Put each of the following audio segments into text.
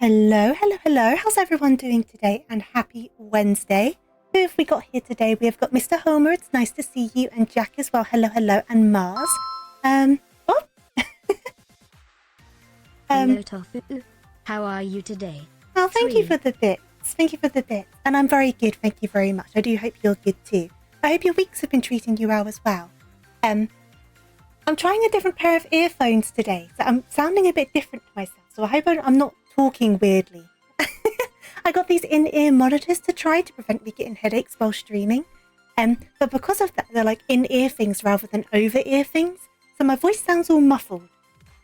Hello, hello, hello. How's everyone doing today? And happy Wednesday. Who have we got here today? We have got Mr. Homer. It's nice to see you. And Jack as well. Hello, hello. And Mars. Oh. Hello, Tofu. How are you today? Oh, thank you for the bits. Thank you for the bits. And I'm very good. Thank you very much. I do hope you're good too. I hope your weeks have been treating you well as well. I'm trying a different pair of earphones today. So I'm sounding a bit different to myself. So I hope I'm not talking weirdly. I got these in-ear monitors to try to prevent me getting headaches while streaming. But because of that, they're like in-ear things rather than over-ear things. So my voice sounds all muffled.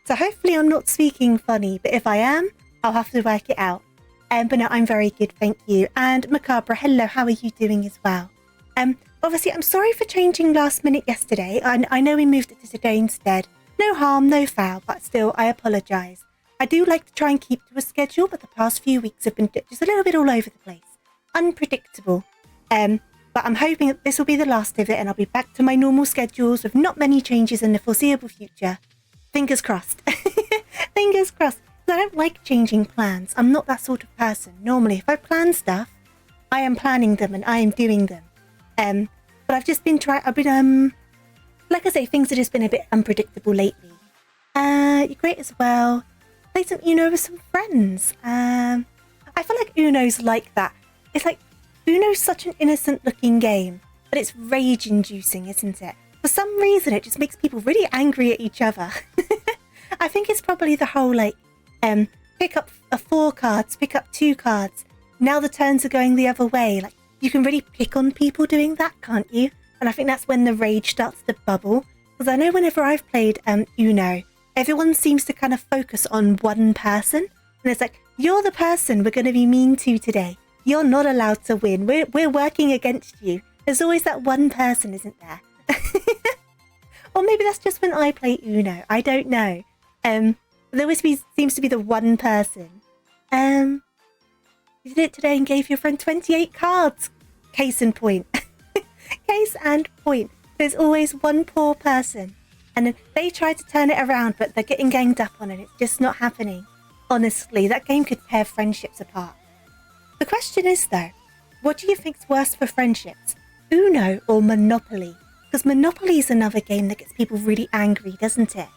So hopefully I'm not speaking funny, but if I am, I'll have to work it out. But no, I'm very good, thank you. And Macabre, hello, how are you doing as well? Obviously, I'm sorry for changing last minute yesterday. I know we moved it to today instead. No harm, no foul, but still, I apologise. I do like to try and keep to a schedule, but the past few weeks have been just a little bit all over the place. Unpredictable. But I'm hoping that this will be the last of it and I'll be back to my normal schedules with not many changes in the foreseeable future. Fingers crossed. Fingers crossed. I don't like changing plans. I'm not that sort of person. Normally, if I plan stuff, I am planning them and I am doing them. But I've just been like I say, things have just been a bit unpredictable lately. You're great as well. Play some Uno with some friends. I feel like Uno's like that. It's like Uno's such an innocent looking game, but it's rage inducing, isn't it? For some reason, it just makes people really angry at each other. I think it's probably the whole pick up 4 cards, pick up 2 cards. Now the turns are going the other way. Like you can really pick on people doing that, can't you? And I think that's when the rage starts to bubble. Because I know whenever I've played Uno, everyone seems to kind of focus on one person. And it's like, you're the person we're going to be mean to today. You're not allowed to win. We're working against you. There's always that one person, isn't there? Or maybe that's just when I play Uno. I don't know. There always seems to be the one person. You did it today and gave your friend 28 cards. Case in point. Case and point. There's always one poor person. And then they try to turn it around, but they're getting ganged up on it. It's just not happening. Honestly, that game could tear friendships apart. The question is, though, what do you think's worse for friendships? Uno or Monopoly? Because Monopoly is another game that gets people really angry, doesn't it?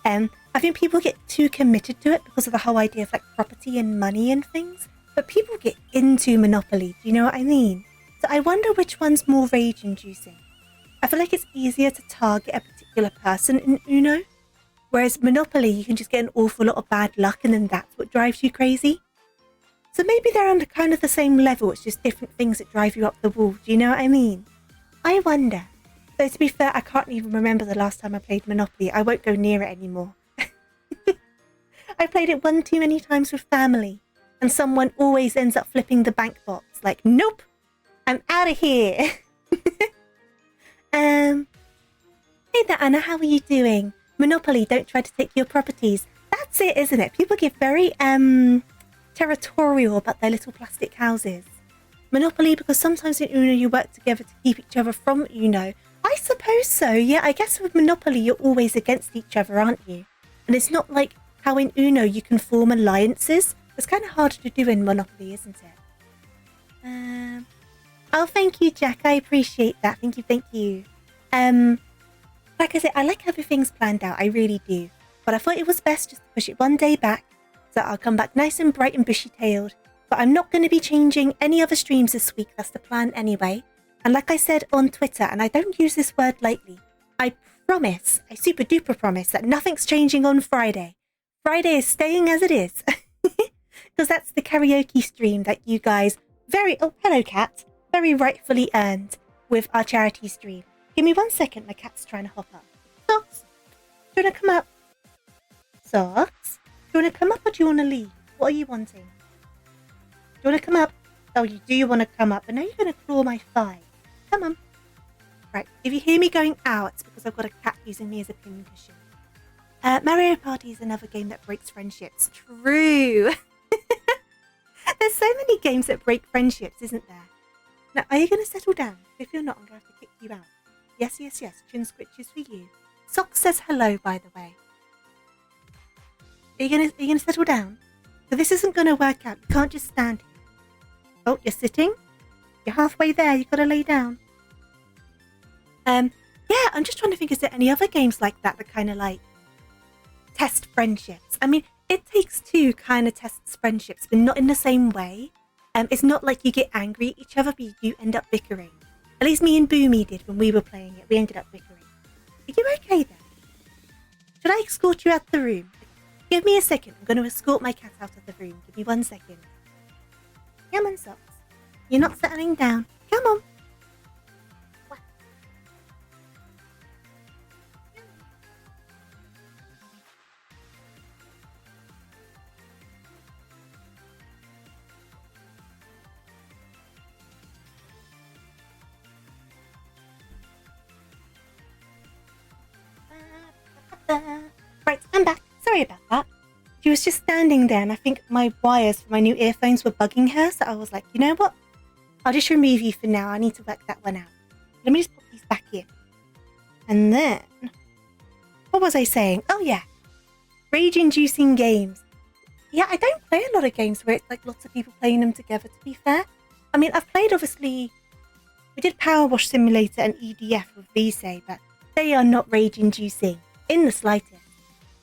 I think people get too committed to it because of the whole idea of like property and money and things. But people get into Monopoly, do you know what I mean? So I wonder which one's more rage-inducing. I feel like it's easier to target a particular person in Uno, whereas Monopoly, you can just get an awful lot of bad luck and then that's what drives you crazy. So maybe they're on kind of the same level, it's just different things that drive you up the wall, do you know what I mean? I wonder. Though to be fair, I can't even remember the last time I played Monopoly. I won't go near it anymore. I played it one too many times with family, and someone always ends up flipping the bank box. Like, nope, I'm out of here. Hey there, Anna, how are you doing? Monopoly, don't try to take your properties. That's it, isn't it? People get very territorial about their little plastic houses. Monopoly, because sometimes in Uno you work together to keep each other from Uno. I suppose so, yeah. I guess with Monopoly you're always against each other, aren't you? And it's not like how in Uno you can form alliances. It's kind of harder to do in Monopoly, isn't it? Oh, thank you, Jack. I appreciate that. Thank you. Like I said, I like having things planned out. I really do. But I thought it was best just to push it one day back, so I'll come back nice and bright and bushy-tailed. But I'm not going to be changing any other streams this week. That's the plan anyway. And like I said on Twitter, and I don't use this word lightly, I promise, I super duper promise that nothing's changing on Friday. Friday is staying as it is. Because that's the karaoke stream that you guys oh, hello cat, very rightfully earned with our charity stream. Give me 1 second, my cat's trying to hop up. Socks, do you want to come up? Socks, do you want to come up or do you want to leave? What are you wanting? Do you want to come up? Oh, you do want to come up, but now you're going to claw my thigh. Come on. Right, if you hear me going out, it's because I've got a cat using me as a pincushion. Mario Party is another game that breaks friendships. True. There's so many games that break friendships, isn't there? Now, are you going to settle down? If you're not, I'm going to have to kick you out. Yes. Chin scritches for you. Sock says hello, by the way. Are you going to settle down? So this isn't going to work out. You can't just stand here. Oh, you're sitting? You're halfway there. You've got to lay down. Yeah, I'm just trying to think, is there any other games like that that kind of like test friendships? I mean, It Takes Two kind of tests friendships, but not in the same way. It's not like you get angry at each other, but you do end up bickering. At least me and Boomy did when we were playing it. We ended up bickering. Are you okay then? Should I escort you out the room? Give me a second. I'm going to escort my cat out of the room. Give me 1 second. Come on, Socks. You're not settling down. Come on. Right, I'm back. Sorry about that. She was just standing there, and I think my wires for my new earphones were bugging her, so I was like, you know what? I'll just remove you for now. I need to work that one out. Let me just put these back in. And then, what was I saying? Oh yeah, rage-inducing games. Yeah, I don't play a lot of games where it's like lots of people playing them together, to be fair. I mean, I've played, obviously, we did Power Wash Simulator and EDF with Vsay, but they are not rage-inducing in the slightest.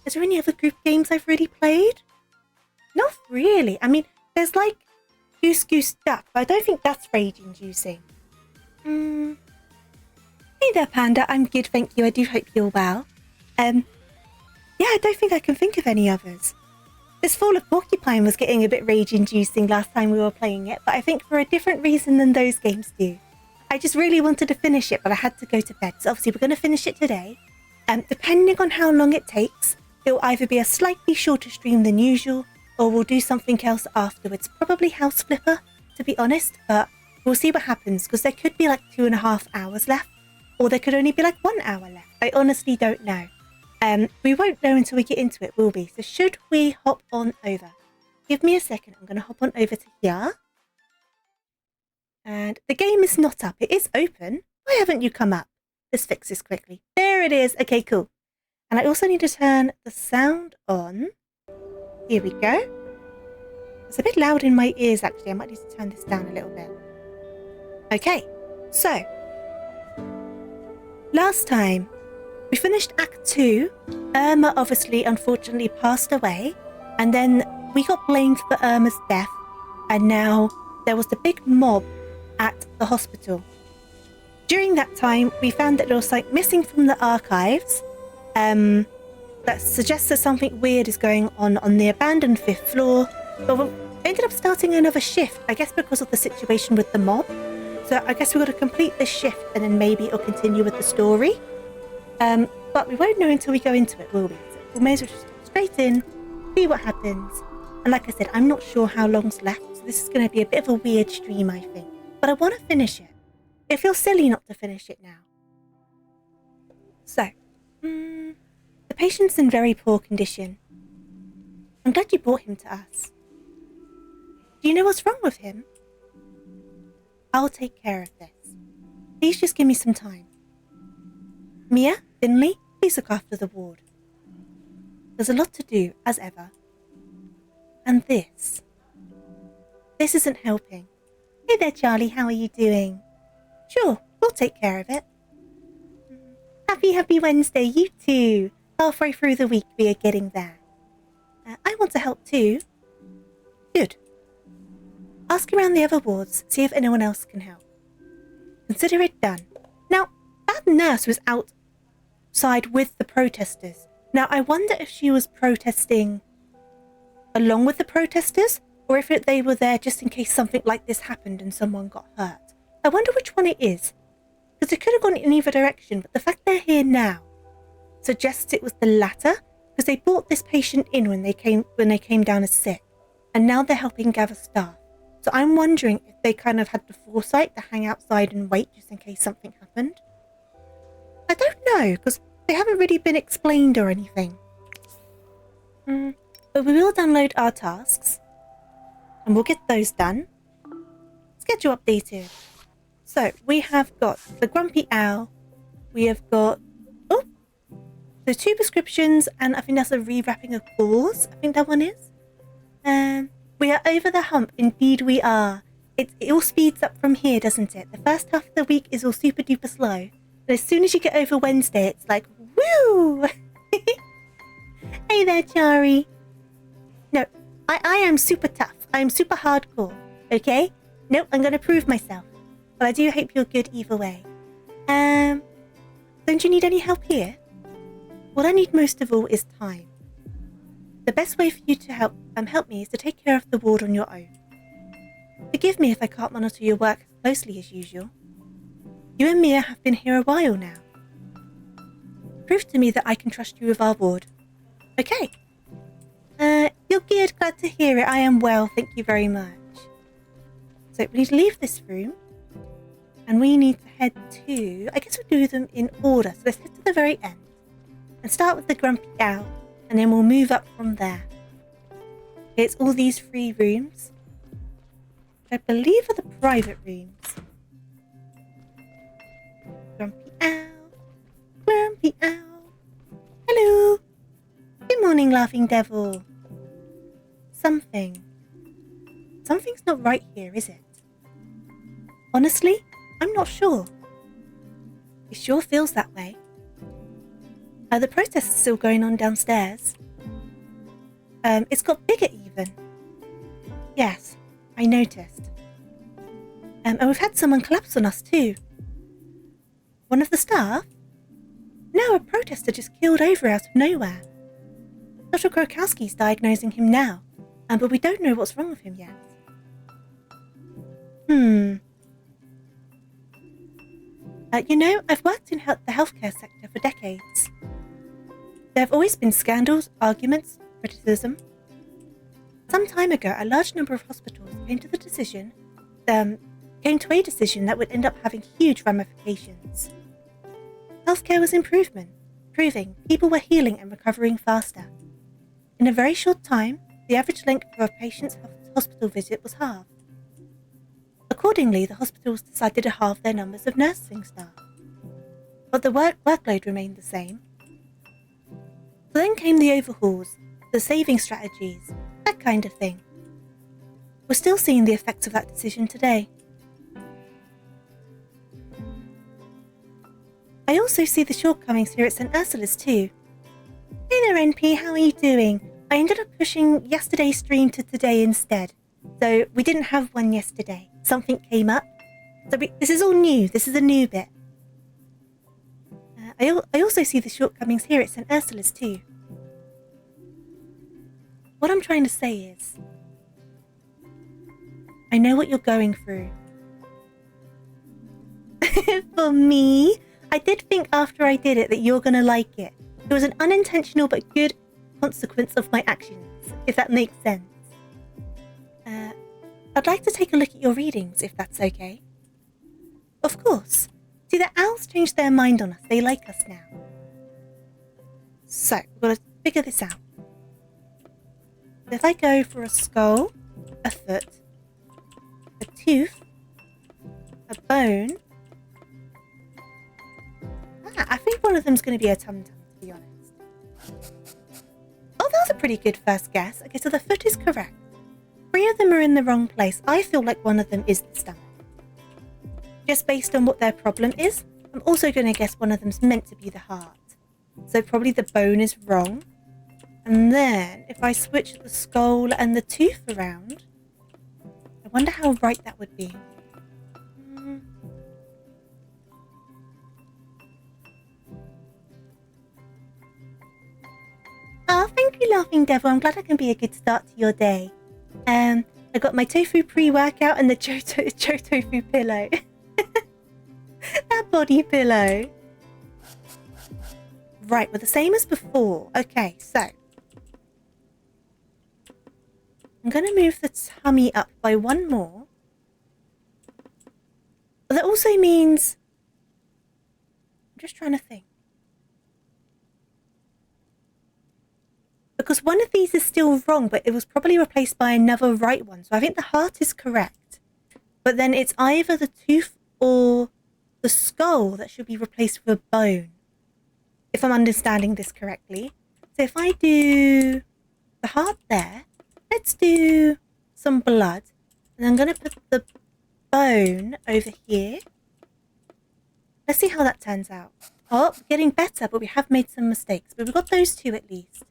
Is there any other group games I've really played? Not really. I mean, there's like Goose Goose Duck, but I don't think that's rage-inducing. Hey there, Panda. I'm good, thank you. I do hope you're well. Yeah, I don't think I can think of any others. This Fall of Porcupine was getting a bit rage-inducing last time we were playing it, but I think for a different reason than those games do. I just really wanted to finish it, but I had to go to bed. So obviously we're going to finish it today. Depending on how long it takes, it'll either be a slightly shorter stream than usual, or we'll do something else afterwards. Probably House Flipper, to be honest, but we'll see what happens, because there could be like 2.5 hours left, or there could only be like 1 hour left. I honestly don't know. We won't know until we get into it, will we? So should we hop on over? Give me a second. I'm going to hop on over to here. And the game is not up. It is open. Why haven't you come up? Let's fix this quickly. There it is. Okay, cool. And I also need to turn the sound on. Here we go. It's a bit loud in my ears, actually. I might need to turn this down a little bit. Okay, so last time we finished Act 2. Irma obviously, unfortunately, passed away. And then we got blamed for Irma's death. And now there was the big mob at the hospital. During that time, we found that there was something missing from the archives that suggests that something weird is going on the abandoned 5th floor. But we ended up starting another shift, I guess because of the situation with the mob. So I guess we've got to complete this shift and then maybe it'll continue with the story. But we won't know until we go into it, will we? So we may as well just go straight in, see what happens. And like I said, I'm not sure how long's left, so this is going to be a bit of a weird stream, I think. But I want to finish it. It feels silly not to finish it now. So, the patient's in very poor condition. I'm glad you brought him to us. Do you know what's wrong with him? I'll take care of this. Please just give me some time. Mia, Finley, please look after the ward. There's a lot to do, as ever. And this isn't helping. Hey there, Charlie, how are you doing? Sure, we'll take care of it. Happy Wednesday, you too. Halfway through the week, we are getting there. I want to help too. Good. Ask around the other wards, see if anyone else can help. Consider it done. Now, that nurse was outside with the protesters. Now, I wonder if she was protesting along with the protesters, or if they were there just in case something like this happened and someone got hurt. I wonder which one it is, because it could have gone in either direction, but the fact they're here now suggests it was the latter, because they brought this patient in when they came down as sick, and now they're helping gather staff. So I'm wondering if they kind of had the foresight to hang outside and wait just in case something happened. I don't know, because they haven't really been explained or anything. But we will download our tasks, and we'll get those done. Schedule updated. So we have got the Grumpy Owl, we have got, the 2 prescriptions, and I think that's a rewrapping of claws, I think that one is. We are over the hump. Indeed we are. It all speeds up from here, doesn't it? The first half of the week is all super duper slow. But as soon as you get over Wednesday, it's like, woo! Hey there, Chari. No, I am super tough. I am super hardcore, okay? Nope, I'm going to prove myself. But I do hope you're good either way. Don't you need any help here? What I need most of all is time. The best way for you to help me is to take care of the ward on your own. Forgive me if I can't monitor your work as closely as usual. You and Mia have been here a while now. Prove to me that I can trust you with our ward. Okay. You're good, glad to hear it. I am well, thank you very much. So we need to leave this room. And we need to head to... I guess we'll do them in order. So let's head to the very end. And start with the Grumpy Owl. And then we'll move up from there. It's all these 3 rooms. I believe are the private rooms. Grumpy Owl. Grumpy Owl. Hello. Good morning, Laughing Devil. Something's not right here, is it? Honestly, I'm not sure. It sure feels that way. The protest is still going on downstairs. It's got bigger even. Yes, I noticed. And we've had someone collapse on us too. One of the staff? No, a protester just keeled over out of nowhere. Dr. Krokowski's diagnosing him now, but we don't know what's wrong with him yet. I've worked in the healthcare sector for decades. There have always been scandals, arguments, criticism. Some time ago, a large number of hospitals came to a decision that would end up having huge ramifications. Healthcare was improving. People were healing and recovering faster. In a very short time, the average length of a patient's hospital visit was halved. Accordingly, the hospitals decided to halve their numbers of nursing staff. But the workload remained the same. So then came the overhauls, the saving strategies, that kind of thing. We're still seeing the effects of that decision today. I also see the shortcomings here at St. Ursula's too. Hey there, NP, how are you doing? I ended up pushing yesterday's stream to today instead. So we didn't have one yesterday. Something came up. So this is all new. This is a new bit. I also see the shortcomings here at St. Ursula's too. What I'm trying to say is, I know what you're going through. For me, I did think after I did it that you're going to like it. It was an unintentional but good consequence of my actions, if that makes sense. I'd like to take a look at your readings, if that's okay. Of course. See, the owls changed their mind on us. They like us now. So, we've got to figure this out. If I go for a skull, a foot, a tooth, a bone... I think one of them's going to be a tum-tum, to be honest. Oh, that was a pretty good first guess. Okay, so the foot is correct. 3 of them are in the wrong place. I feel like one of them is the stomach. Just based on what their problem is, I'm also going to guess one of them's meant to be the heart. So probably the bone is wrong. And then, if I switch the skull and the tooth around, I wonder how right that would be. Oh, thank you, Laughing Devil. I'm glad I can be a good start to your day. I got my tofu pre-workout and the Joe Tofu pillow. That body pillow. Right, we're the same as before. Okay, so I'm going to move the tummy up by 1 more. But that also means... I'm just trying to think. Because one of these is still wrong, but it was probably replaced by another right one. So I think the heart is correct. But then it's either the tooth or the skull that should be replaced with a bone. If I'm understanding this correctly. So if I do the heart there, let's do some blood. And I'm going to put the bone over here. Let's see how that turns out. Oh, getting better, but we have made some mistakes. But we've got those two at least.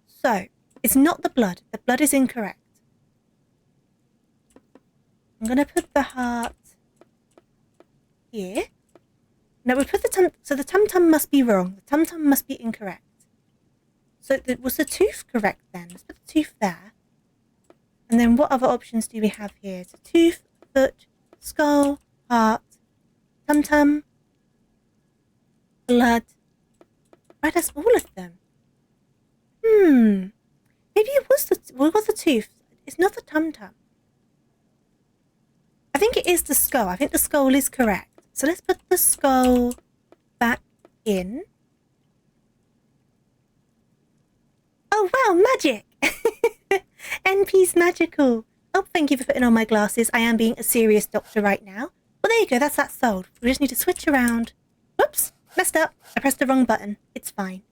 So, it's not the blood. The blood is incorrect. I'm going to put the heart here. Now we put the tum. So the tum-tum must be wrong. The tum-tum must be incorrect. So was the tooth correct then? Let's put the tooth there. And then what other options do we have here? So tooth, foot, skull, heart, tum-tum, blood. Right, that's all of them. Maybe it was the tooth. It's not the tum-tum. I think it is the skull. I think the skull is correct. So let's put the skull back in. Oh wow, magic! NP's magical. Oh, thank you for putting on my glasses. I am being a serious doctor right now. Well, there you go. That's that solved. We just need to switch around. Whoops, messed up. I pressed the wrong button. It's fine.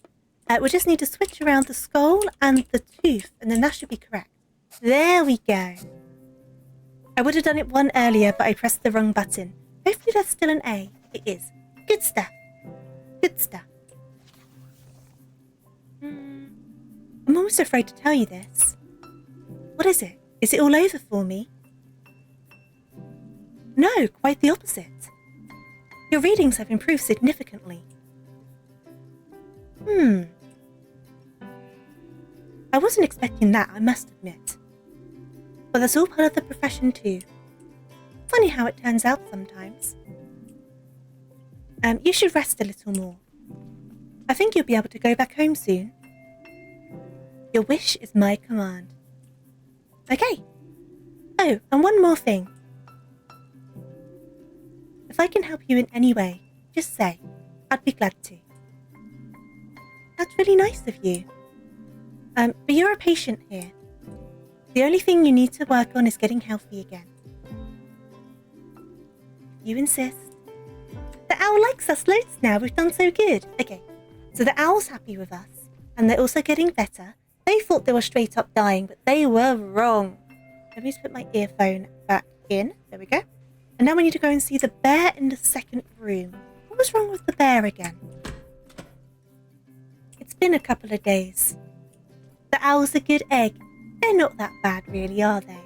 We just need to switch around the skull and the tooth, and then that should be correct. There we go. I would have done it one earlier, but I pressed the wrong button. Hopefully that's still an A. It is. Good stuff. Good stuff. I'm almost afraid to tell you this. What is it? Is it all over for me? No, quite the opposite. Your readings have improved significantly. I wasn't expecting that, I must admit. But that's all part of the profession too. Funny how it turns out sometimes. You should rest a little more. I think you'll be able to go back home soon. Your wish is my command. Okay. Oh, and one more thing. If I can help you in any way, just say. I'd be glad to. That's really nice of you. But you're a patient here. The only thing you need to work on is getting healthy again. You insist. The owl likes us loads now. We've done so good. Okay, so the owl's happy with us, and they're also getting better. They thought they were straight up dying, but they were wrong. Let me just put my earphone back in. There we go. And now we need to go and see the bear in the second room. What was wrong with the bear again? It's been a couple of days. The owl's a good egg. They're not that bad, really, are they?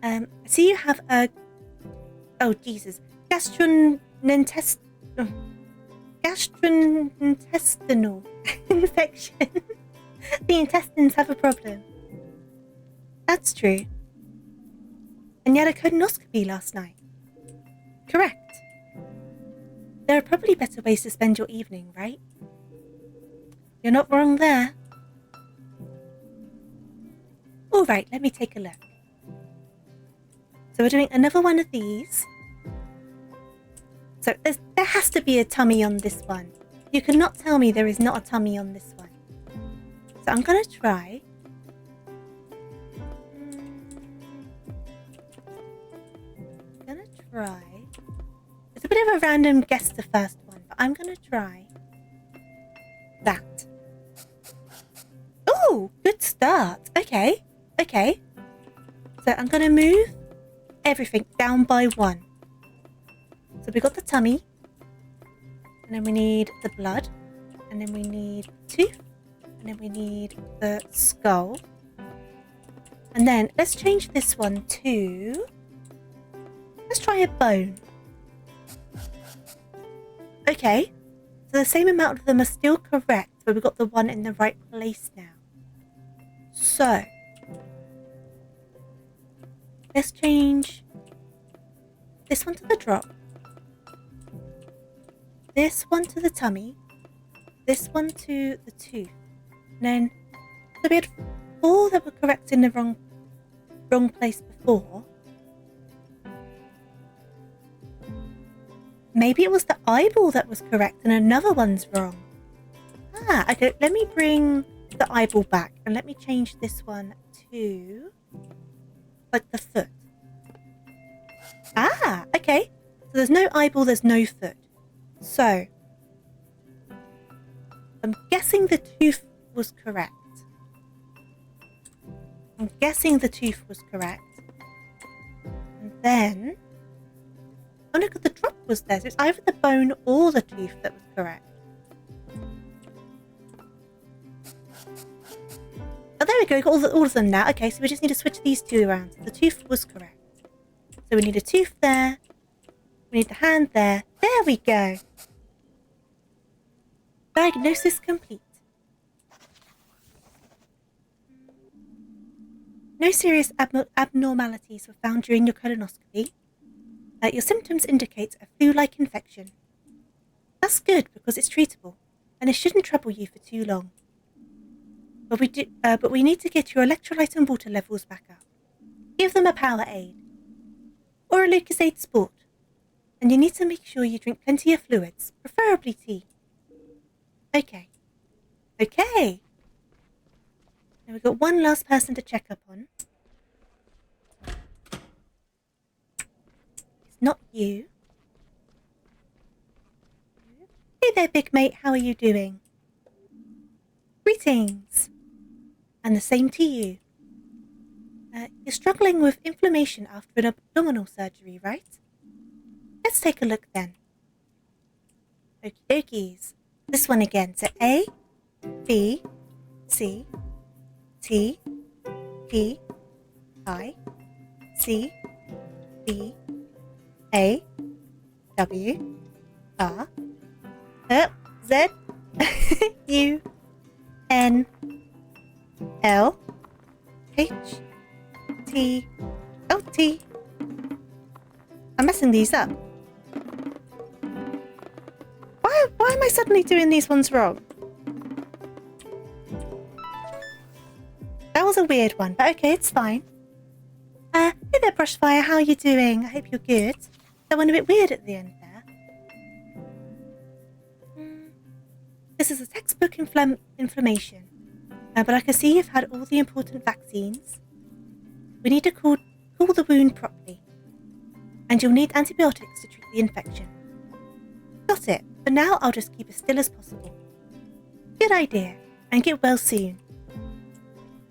I see you have a... Oh, Jesus. Gastrointestinal infection. The intestines have a problem. That's true. And you had a colonoscopy last night. Correct. There are probably better ways to spend your evening, right? You're not wrong there. Alright, let me take a look. So we're doing another one of these. So there has to be a tummy on this one. You cannot tell me there is not a tummy on this one. So I'm going to try. It's a bit of a random guess, the first one, but I'm going to try that. Oh, good start. Okay. So I'm going to move everything down by one. So we got the tummy, and then we need the blood, and then we need the tooth, and then we need the skull. And then let's change this one to... Let's try a bone. Okay, so the same amount of them are still correct, but we've got the one in the right place now. So, let's change this one to the drop, this one to the tummy, this one to the tooth. And then, so we had 4 that were correct in the wrong place before. Maybe it was the eyeball that was correct and another one's wrong. Ah, okay, let me bring the eyeball back and let me change this one to like the foot. Ah, okay. So there's no eyeball, there's no foot. So I'm guessing the tooth was correct. I'm guessing the tooth was correct. And then... Oh, look, the drop was there. So it's either the bone or the tooth that was correct. Oh, there we go. Got all of them now. Okay, so we just need to switch these two around. So the tooth was correct. So we need a tooth there. We need the hand there. There we go. Diagnosis complete. No serious abnormalities were found during your colonoscopy. Your symptoms indicate a flu-like infection. That's good because it's treatable, and it shouldn't trouble you for too long. But we need to get your electrolyte and water levels back up. Give them a power aid or a Lucozade Sport, and you need to make sure you drink plenty of fluids, preferably tea. Okay. Now we've got one last person to check up on. It's not you. Hey there, big mate. How are you doing? Greetings. And the same to you. You're struggling with inflammation after an abdominal surgery, right? Let's take a look then. Okie dokies. This one again. So A, B, C, T, P, I, C, B, A, W, R, Z, U, N, L, H, T, O, T. I'm messing these up. Why am I suddenly doing these ones wrong? That was a weird one, but okay, it's fine. Hey there, Brushfire, how are you doing? I hope you're good. That went a bit weird at the end there. This is a textbook inflammation, but I can see you've had all the important vaccines. We need to cool the wound properly, and you'll need antibiotics to treat the infection. Got it, but now I'll just keep as still as possible. Good idea, and get well soon.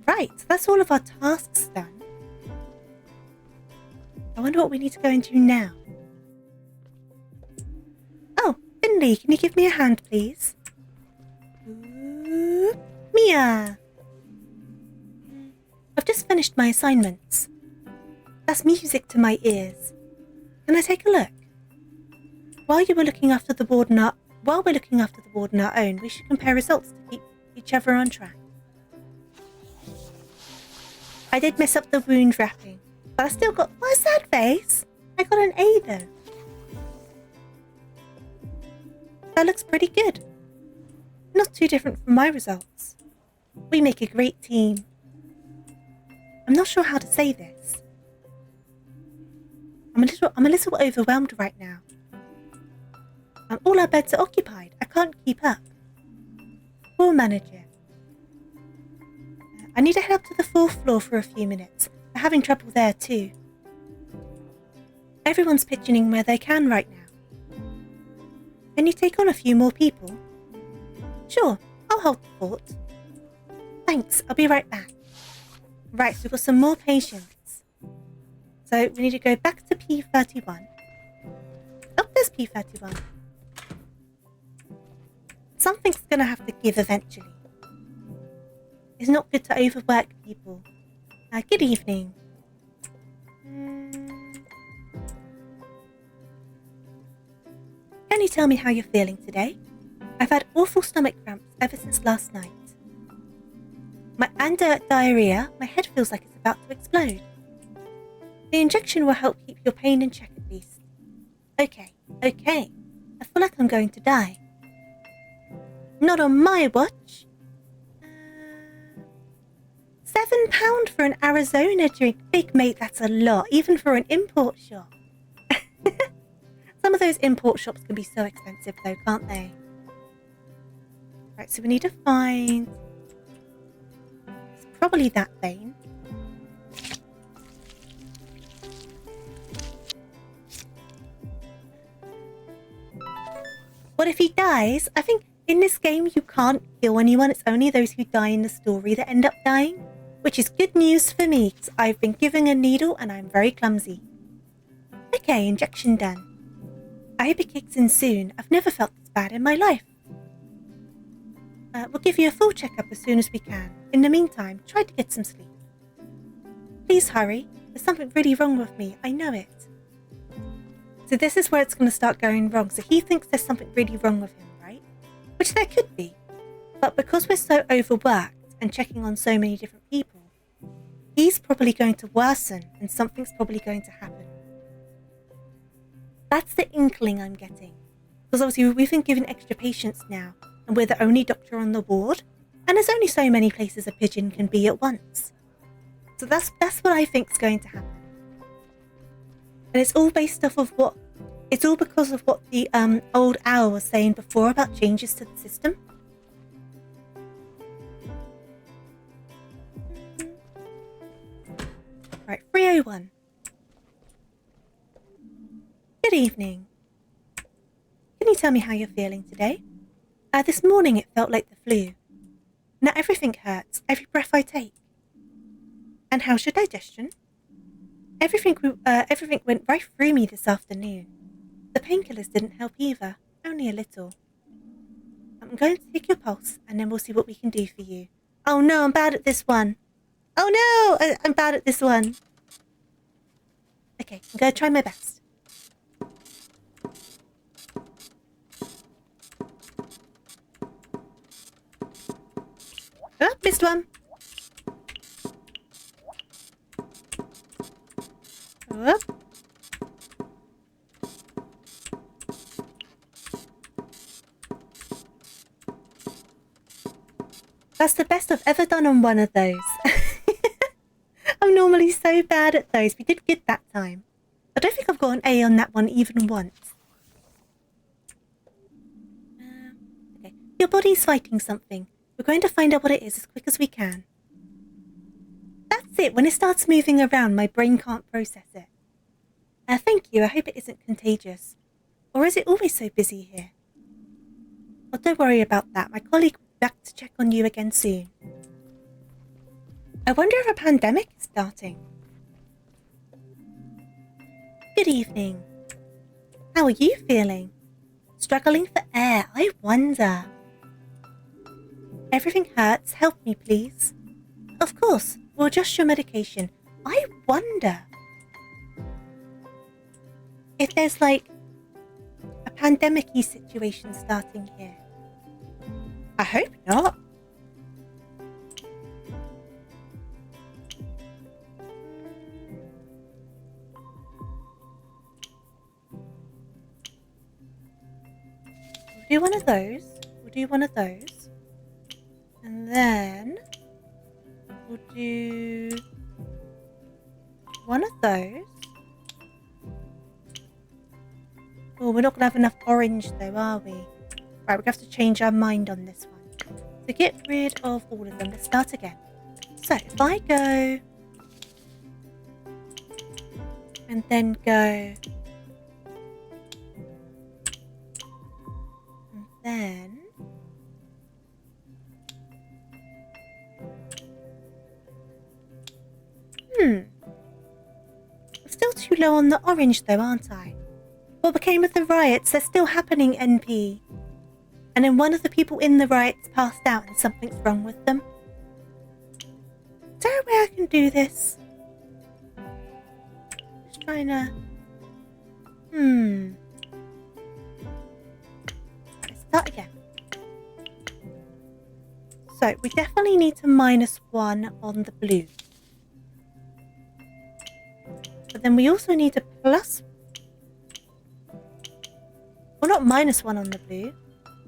Right, that's all of our tasks done. I wonder what we need to go and do now. Oh, Finley, can you give me a hand, please? Ooh, Mia! I've just finished my assignments. That's music to my ears. Can I take a look? While we're looking after the board on our own, we should compare results to keep each other on track. I did mess up the wound wrapping, but I still got... What's that face? I got an A though. That looks pretty good. Not too different from my results. We make a great team. I'm not sure how to say this. I'm a little overwhelmed right now. All our beds are occupied. I can't keep up. Poor manager. I need to head up to the 4th floor for a few minutes. We're having trouble there too. Everyone's pitching in where they can right now. Can you take on a few more people? Sure, I'll hold the fort. Thanks, I'll be right back. Right, so we've got some more patients. So we need to go back to P31. Oh, there's P31. Something's going to have to give eventually. It's not good to overwork people. Good evening. Can you tell me how you're feeling today? I've had awful stomach cramps ever since last night. And diarrhea, my head feels like it's about to explode. The injection will help keep your pain in check at least. Okay. I feel like I'm going to die. Not on my watch. £7 for an Arizona drink. Big mate, that's a lot, even for an import shop. Some of those import shops can be so expensive though, can't they? Right, so we need to find... It's probably that vein. What if he dies? I think in this game you can't kill anyone. It's only those who die in the story that end up dying. Which is good news for me, because I've been given a needle and I'm very clumsy. Okay, injection done. I hope it kicks in soon. I've never felt this bad in my life. We'll give you a full checkup as soon as we can. In the meantime, try to get some sleep. Please hurry. There's something really wrong with me. I know it. So this is where it's going to start going wrong. So he thinks there's something really wrong with him, right? Which there could be. But because we're so overworked and checking on so many different people, he's probably going to worsen and something's probably going to happen. That's the inkling I'm getting. Because obviously we've been given extra patients now and we're the only doctor on the ward and there's only so many places a pigeon can be at once. So that's what I think is going to happen. And it's all based off of it's all because of what the old owl was saying before about changes to the system. Right, 301. Good evening. Can you tell me how you're feeling today? This morning it felt like the flu. Now everything hurts, every breath I take. And how's your digestion? Everything went right through me this afternoon. The painkillers didn't help either, only a little. I'm going to take your pulse and then we'll see what we can do for you. Oh no, I'm bad at this one. Oh no, I'm bad at this one. Okay, I'm going to try my best. Oh, missed one. Oh. That's the best I've ever done on one of those. I'm normally so bad at those. We did good that time. I don't think I've got an A on that one even once. Okay. Your body's fighting something. We're going to find out what it is as quick as we can. That's it. When it starts moving around, my brain can't process it. Thank you. I hope it isn't contagious. Or is it always so busy here? Oh, don't worry about that. My colleague will be back to check on you again soon. I wonder if a pandemic is starting. Good evening. How are you feeling? Struggling for air, I wonder. Everything hurts. Help me, please. Of course, we'll adjust your medication. I wonder if there's like a pandemic-y situation starting here. I hope not. We'll do one of those. We'll do one of those. And then we'll do one of those. Oh, we're not going to have enough orange though, are we? Right, we're going to have to change our mind on this one. So get rid of all of them. Let's start again. So if I go and then go and then I'm still too low on the orange though, aren't I? What became of the riots? They're still happening, NP. And then one of the people in the riots passed out and something's wrong with them. Is there a way I can do this? Just trying to... Let's start again. So, we definitely need to -1 on the blue. But then we also need a plus... Well, not -1 on the blue.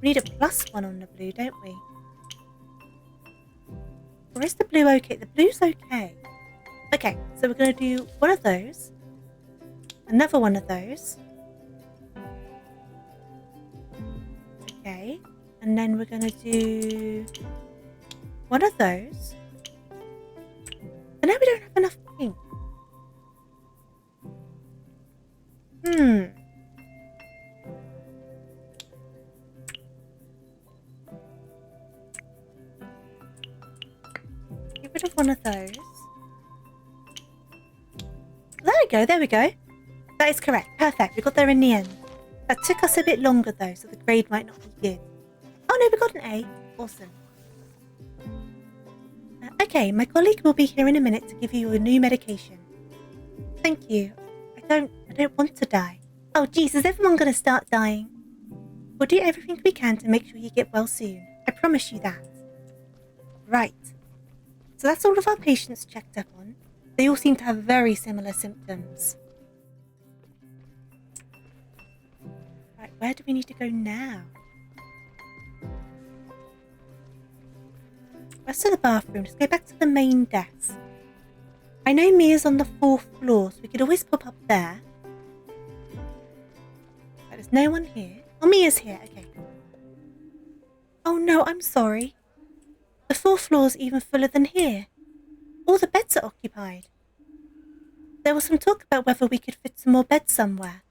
We need a +1 on the blue, don't we? Or is the blue okay? The blue's okay. Okay, so we're going to do one of those. Another one of those. Okay. And then we're going to do one of those. But now we don't have enough pink. Get rid of one of those. There we go. That is correct. Perfect. We got there in the end. That took us a bit longer though, so the grade might not be good. Oh no, we got an A. Awesome. Okay, my colleague will be here in a minute to give you your new medication. Thank you. I don't want to die. Oh jeez, is everyone going to start dying? We'll do everything we can to make sure you get well soon. I promise you that. Right. So that's all of our patients checked up on. They all seem to have very similar symptoms. Right, where do we need to go now? Let's to the bathroom. Let's go back to the main desk. I know Mia's on the 4th floor, so we could always pop up there. But there's no one here. Oh, Mia's here. Okay. Oh no, I'm sorry. The 4th floor's even fuller than here. All the beds are occupied. There was some talk about whether we could fit some more beds somewhere.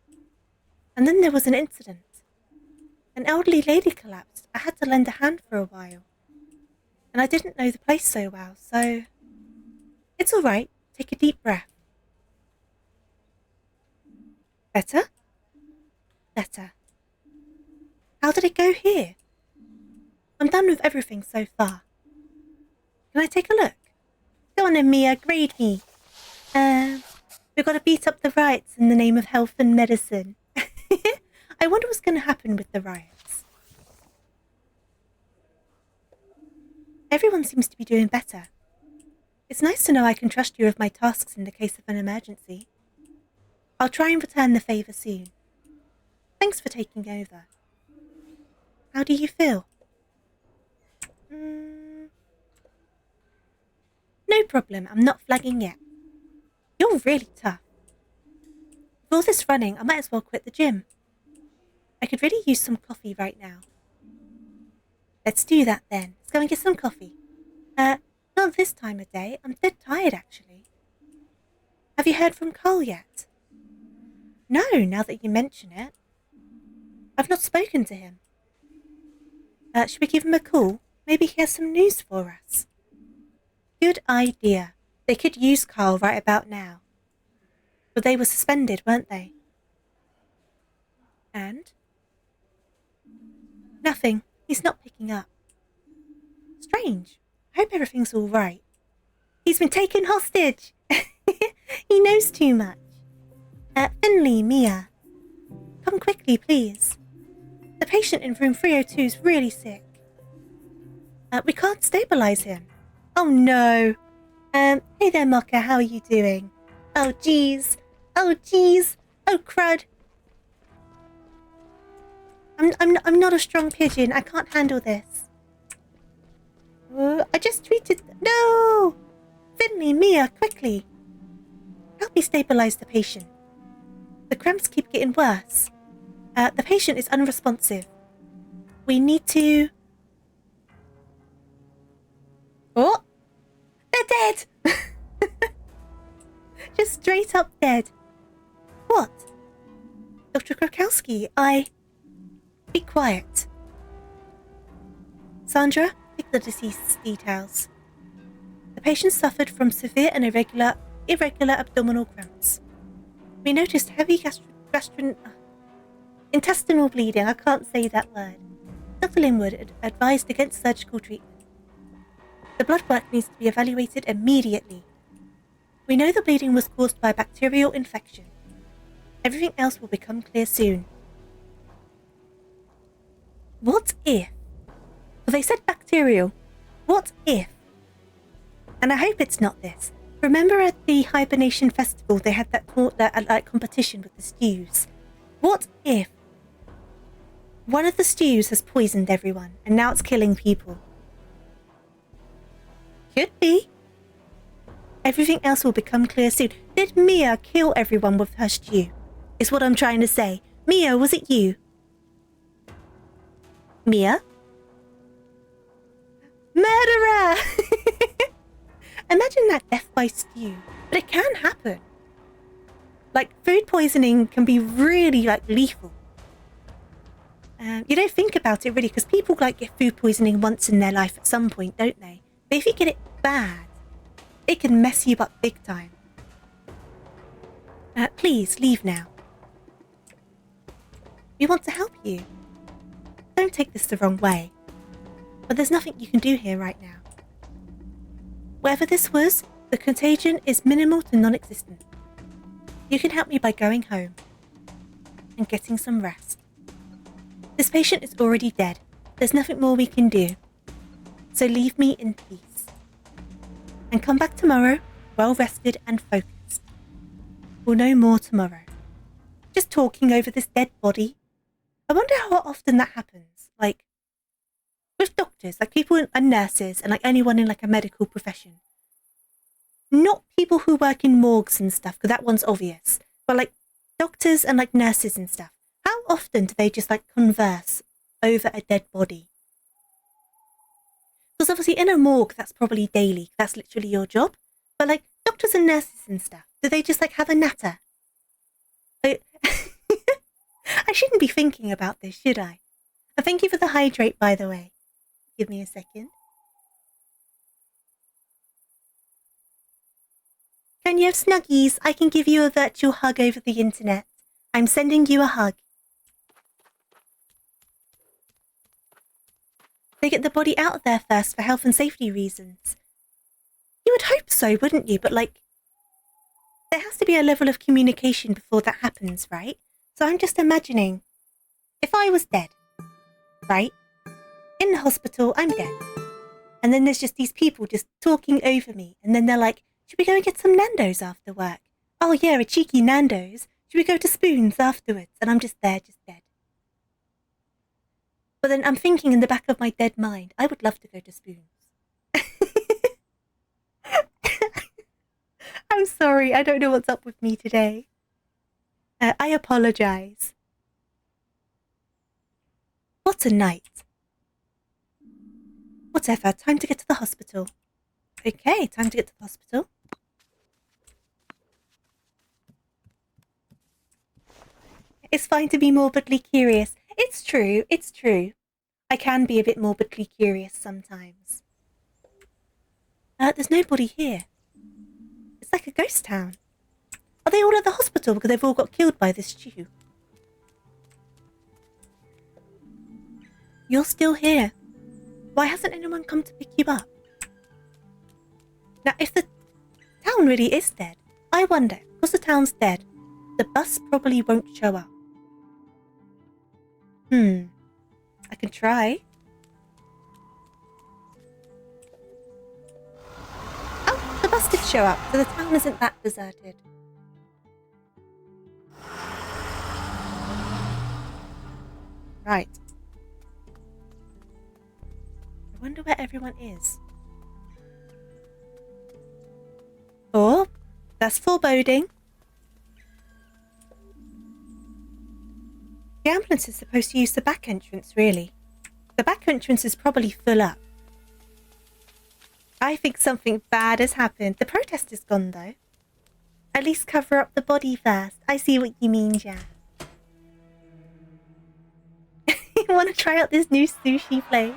And then there was an incident. An elderly lady collapsed. I had to lend a hand for a while. And I didn't know the place so well, so... It's alright. Take a deep breath. Better? Better. How did it go here? I'm done with everything so far. Can I take a look? Go on then, Mia, grade me. We've got to beat up the riots in the name of health and medicine. I wonder what's going to happen with the riots. Everyone seems to be doing better. It's nice to know I can trust you with my tasks in the case of an emergency. I'll try and return the favour soon. Thanks for taking over. How do you feel? No problem, I'm not flagging yet. You're really tough. With all this running, I might as well quit the gym. I could really use some coffee right now. Let's do that then. Let's go and get some coffee. Not this time of day. I'm dead tired, actually. Have you heard from Carl yet? No, now that you mention it. I've not spoken to him. Should we give him a call? Maybe he has some news for us. Good idea. They could use Carl right about now. But they were suspended, weren't they? And? Nothing. He's not picking up. Strange. I hope everything's all right. He's been taken hostage. He knows too much. Finley, Mia. Come quickly, please. The patient in room 302 is really sick. We can't stabilize him. Oh no. Hey there, Mocha, how are you doing? Oh jeez. Oh jeez. Oh crud. I'm not a strong pigeon. I can't handle this. I just tweeted. No! Finley, Mia, quickly. Help me stabilize the patient. The cramps keep getting worse. The patient is unresponsive. We need to... Oh! They're dead! Just straight up dead. What? Dr. Krakowski, Be quiet. Sandra, pick the deceased's details. The patient suffered from severe and irregular abdominal cramps. We noticed heavy intestinal bleeding. I can't say that word. Dr. Linwood advised against surgical treatment. The blood work needs to be evaluated immediately. We know the bleeding was caused by a bacterial infection. Everything else will become clear soon. What if? Well, they said bacterial. What if? And I hope it's not this. Remember at the Hibernation Festival they had that competition with the stews? What if one of the stews has poisoned everyone and now it's killing people? Could be. Everything else will become clear soon. Did Mia kill everyone with her stew? Is what I'm trying to say. Mia, was it you? Mia? Murderer! Imagine that death by stew. But it can happen. Like, food poisoning can be really, lethal. You don't think about it, really, because people, get food poisoning once in their life at some point, don't they? But if you get it bad, It can mess you up big time. Please, leave now. We want to help you. Don't take this the wrong way. But there's nothing you can do here right now. Whatever this was, the contagion is minimal to non-existent. You can help me by going home and getting some rest. This patient is already dead. There's nothing more we can do. So leave me in peace. And come back tomorrow, well rested and focused. We'll know more tomorrow. Just talking over this dead body. I wonder how often that happens. Like, with doctors, like people and nurses and like anyone in like a medical profession. Not people who work in morgues and stuff, because that one's obvious. But like doctors and like nurses and stuff. How often do they just like converse over a dead body? Because obviously in a morgue, that's probably daily. That's literally your job. But like doctors and nurses and stuff, do they just like have a natter? I shouldn't be thinking about this, should I? And thank you for the hydrate, by the way. Give me a second. Can you have snuggies? I can give you a virtual hug over the internet. I'm sending you a hug. They get the body out of there first for health and safety reasons. You would hope so, wouldn't you? But like, there has to be a level of communication before that happens, right? So I'm just imagining, if I was dead, right? In the hospital, I'm dead. And then there's just these people just talking over me. And then they're like, should we go and get some Nando's after work? Oh yeah, a cheeky Nando's. Should we go to Spoons afterwards? And I'm just there, just dead. But then I'm thinking in the back of my dead mind, I would love to go to Spoons. I'm sorry, I don't know what's up with me today. I apologize. What a night. Whatever, time to get to the hospital. Okay, time to get to the hospital. It's fine to be morbidly curious. It's true, it's true. I can be a bit morbidly curious sometimes. There's nobody here. It's like a ghost town. Are they all at the hospital because they've all got killed by this stew? You're still here. Why hasn't anyone come to pick you up? Now, if the town really is dead, I wonder, because the town's dead, the bus probably won't show up. I can try. Oh, the bus did show up, so the town isn't that deserted. Right. I wonder where everyone is. Oh, that's foreboding. The ambulance is supposed to use the back entrance, really. The back entrance is probably full up. I think something bad has happened. The protest is gone, though. At least cover up the body first. I see what you mean, Jack. You want to try out this new sushi place?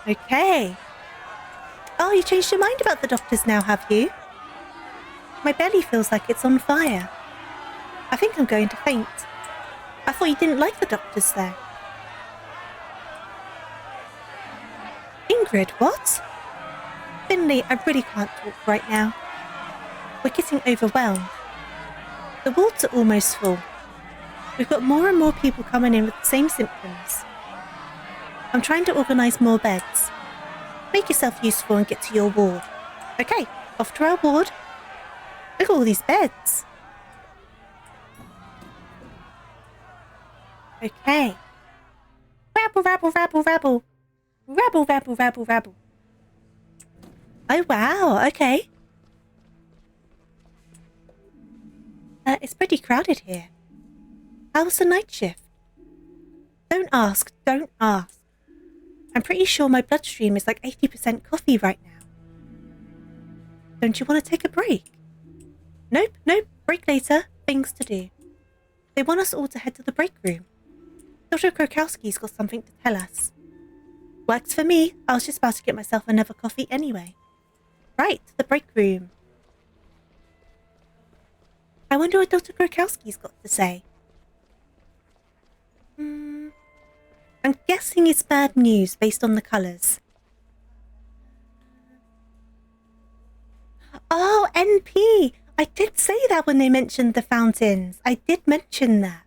Okay. Oh, you changed your mind about the doctors now, have you? My belly feels like it's on fire. I think I'm going to faint. I thought you didn't like the doctors there. Ingrid, what? Finley, I really can't talk right now. We're getting overwhelmed. The wards are almost full. We've got more and more people coming in with the same symptoms. I'm trying to organise more beds. Make yourself useful and get to your ward. Okay, off to our ward. Look at all these beds. Okay. Rabble, rabble, rabble, rabble. Rabble, rabble, rabble, rabble. Oh, wow, okay. It's pretty crowded here. How was the night shift? Don't ask, don't ask. I'm pretty sure my bloodstream is like 80% coffee right now. Don't you want to take a break? Nope, nope, break later. Things to do. They want us all to head to the break room. Dr. Krokowski's got something to tell us. Works for me. I was just about to get myself another coffee anyway. Right, the break room. I wonder what Dr. Krokowski's got to say. I'm guessing it's bad news based on the colours. Oh, NP! I did say that when they mentioned the fountains. I did mention that.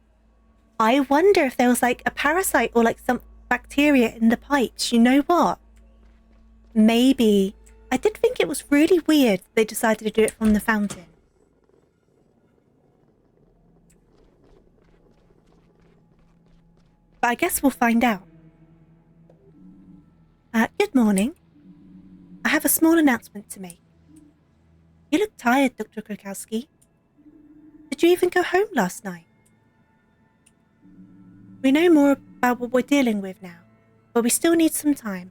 I wonder if there was like a parasite or like some bacteria in the pipes. You know what? Maybe. I did think it was really weird they decided to do it from the fountain. But I guess we'll find out. Good morning. I have a small announcement to make. You look tired, Dr. Krokowski. Did you even go home last night? We know more about what we're dealing with now, but we still need some time.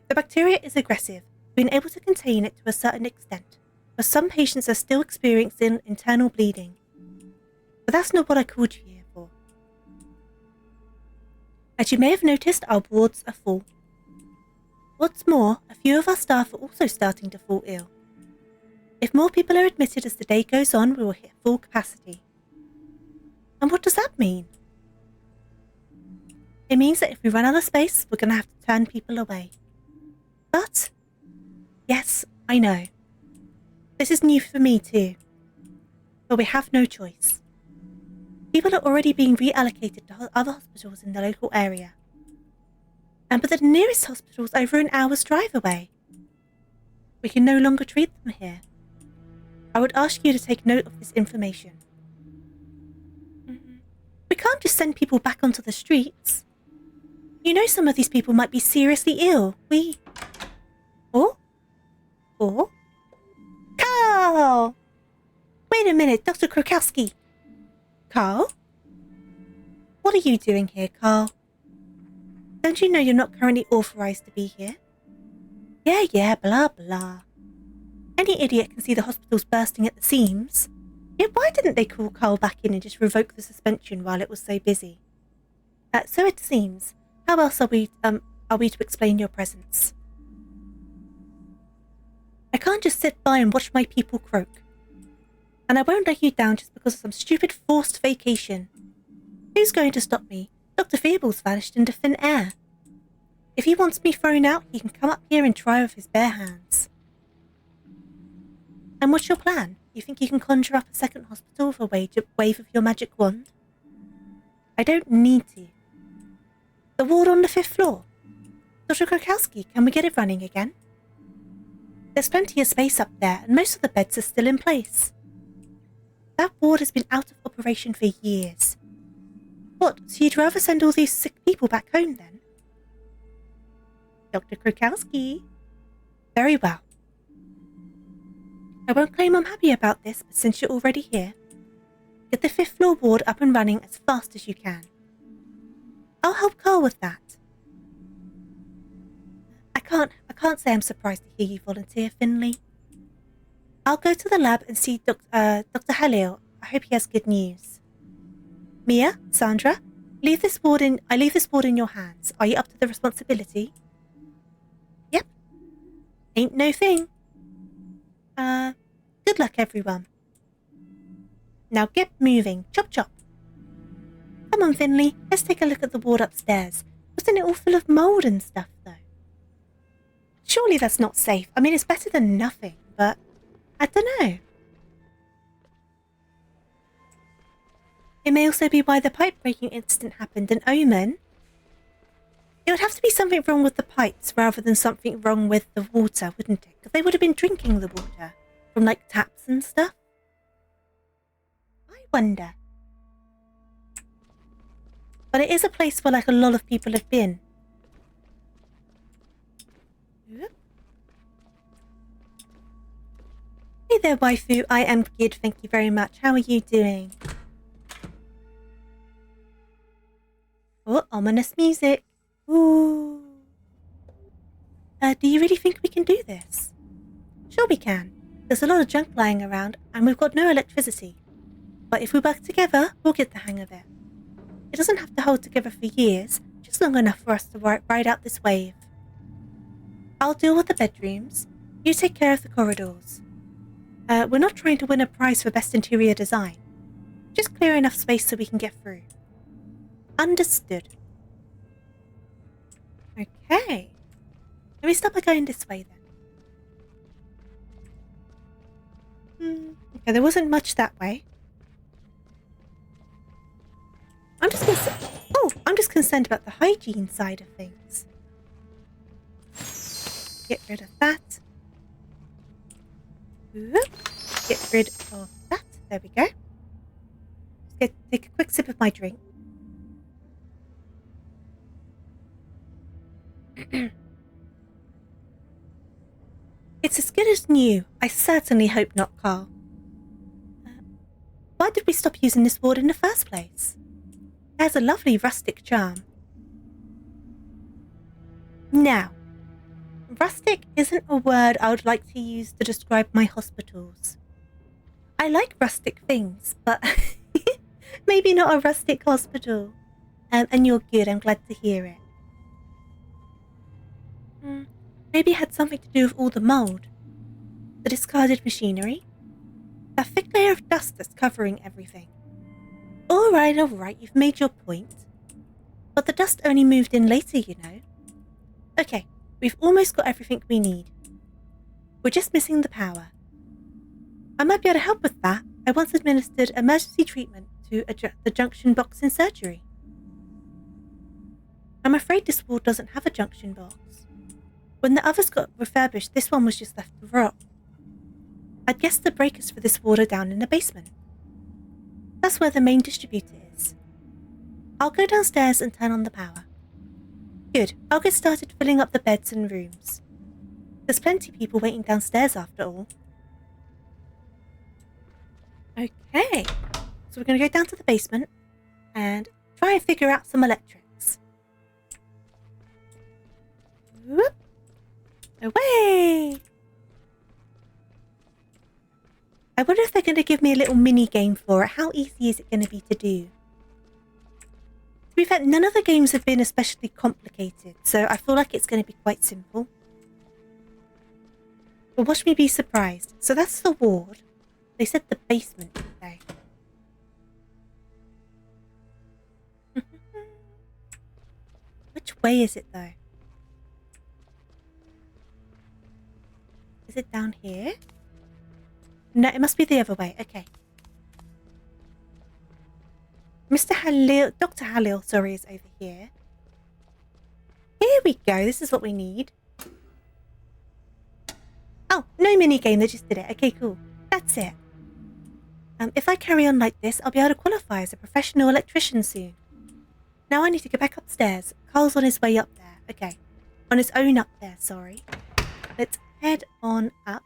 The bacteria is aggressive. We've been able to contain it to a certain extent, but some patients are still experiencing internal bleeding. But that's not what I called you here for. As you may have noticed, our wards are full. What's more, a few of our staff are also starting to fall ill. If more people are admitted as the day goes on, we will hit full capacity. And what does that mean? It means that if we run out of space, we're going to have to turn people away. But, yes, I know. This is new for me too. But we have no choice. People are already being reallocated to other hospitals in the local area. But the nearest hospital is over an hour's drive away. We can no longer treat them here. I would ask you to take note of this information. We can't just send people back onto the streets. You know some of these people might be seriously ill. Or? Carl! Wait a minute, Dr. Krokowski. Carl? What are you doing here, Carl? Don't you know you're not currently authorized to be here? Yeah, blah, blah. Any idiot can see the hospital's bursting at the seams. Yet why didn't they call Carl back in and just revoke the suspension while it was so busy? So it seems. How else are we to explain your presence? I can't just sit by and watch my people croak. And I won't let you down just because of some stupid forced vacation. Who's going to stop me? Dr. Feeble's vanished into thin air. If he wants me thrown out, he can come up here and try with his bare hands. And what's your plan? You think you can conjure up a second hospital with a wave of your magic wand? I don't need to. The ward on the 5th floor. Dr. Krokowski, can we get it running again? There's plenty of space up there, and most of the beds are still in place. That ward has been out of operation for years. What, so you'd rather send all these sick people back home then? Dr. Krokowski. Very well. I won't claim I'm happy about this, but since you're already here, get the 5th floor ward up and running as fast as you can. I'll help Carl with that. I can't say I'm surprised to hear you volunteer, Finley. I'll go to the lab and see Dr. Halil. I hope he has good news. Mia, Sandra, I leave this ward in your hands. Are you up to the responsibility? Yep. Ain't no thing. Good luck, everyone. Now get moving. Chop chop. Come on, Finley. Let's take a look at the ward upstairs. Wasn't it all full of mould and stuff, though? Surely that's not safe. I mean, it's better than nothing, but I don't know. It may also be why the pipe-breaking incident happened in Omen. It would have to be something wrong with the pipes rather than something wrong with the water, wouldn't it? Because they would have been drinking the water from, like, taps and stuff. I wonder. But it is a place where, like, a lot of people have been. Hey there, waifu. I am good, thank you very much. How are you doing? Oh, ominous music. Ooh. Do you really think we can do this? Sure we can. There's a lot of junk lying around, and we've got no electricity. But if we work together, we'll get the hang of it. It doesn't have to hold together for years, just long enough for us to ride out this wave. I'll deal with the bedrooms. You take care of the corridors. We're not trying to win a prize for best interior design. Just clear enough space so we can get through. Understood. Okay. Let me start by going this way then. Okay, there wasn't much that way. I'm just concerned about the hygiene side of things. Get rid of that. Get rid of that. There we go. Take a quick sip of my drink. It's as good as new. I certainly hope not, Carl. Why did we stop using this ward in the first place? It has a lovely rustic charm. Now, rustic isn't a word I would like to use to describe my hospitals. I like rustic things, but maybe not a rustic hospital. And you're good, I'm glad to hear it. Maybe it had something to do with all the mould. The discarded machinery. That thick layer of dust that's covering everything. Alright, you've made your point. But the dust only moved in later, you know. Okay, we've almost got everything we need. We're just missing the power. I might be able to help with that. I once administered emergency treatment to the junction box in surgery. I'm afraid this ward doesn't have a junction box. When the others got refurbished, this one was just left to rot. I'd guess the breakers for this ward are down in the basement. That's where the main distributor is. I'll go downstairs and turn on the power. Good, I'll get started filling up the beds and rooms. There's plenty of people waiting downstairs after all. Okay, so we're going to go down to the basement and try and figure out some electrics. Whoop. Away! I wonder if they're going to give me a little mini game for it. How easy is it going to be to do? To be fair, none of the games have been especially complicated, so I feel like it's going to be quite simple. But watch me be surprised. So that's the ward. They said the basement, didn't they? Which way is it though? Is it down here? No, it must be the other way. Okay. Dr. Halil, sorry, is over here. Here we go. This is what we need. Oh, no mini game. They just did it. Okay, cool. That's it. If I carry on like this, I'll be able to qualify as a professional electrician soon. Now I need to go back upstairs. Carl's on his way up there. Okay. On his own up there, sorry. Let's head on up.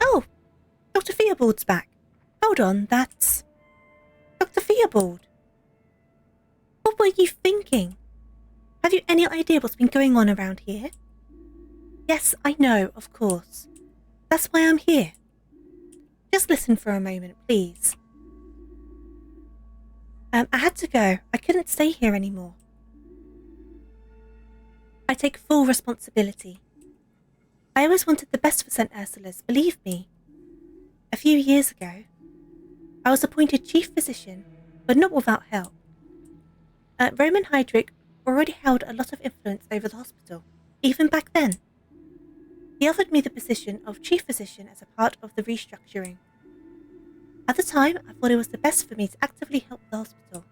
Oh! Dr. Theobald's back. Hold on, that's... Dr. Theobald. What were you thinking? Have you any idea what's been going on around here? Yes, I know, of course. That's why I'm here. Just listen for a moment, please. I had to go. I couldn't stay here anymore. I take full responsibility. I always wanted the best for St. Ursula's, believe me. A few years ago, I was appointed chief physician, but not without help. Roman Heydrich already held a lot of influence over the hospital, even back then. He offered me the position of chief physician as a part of the restructuring. At the time, I thought it was the best for me to actively help the hospital.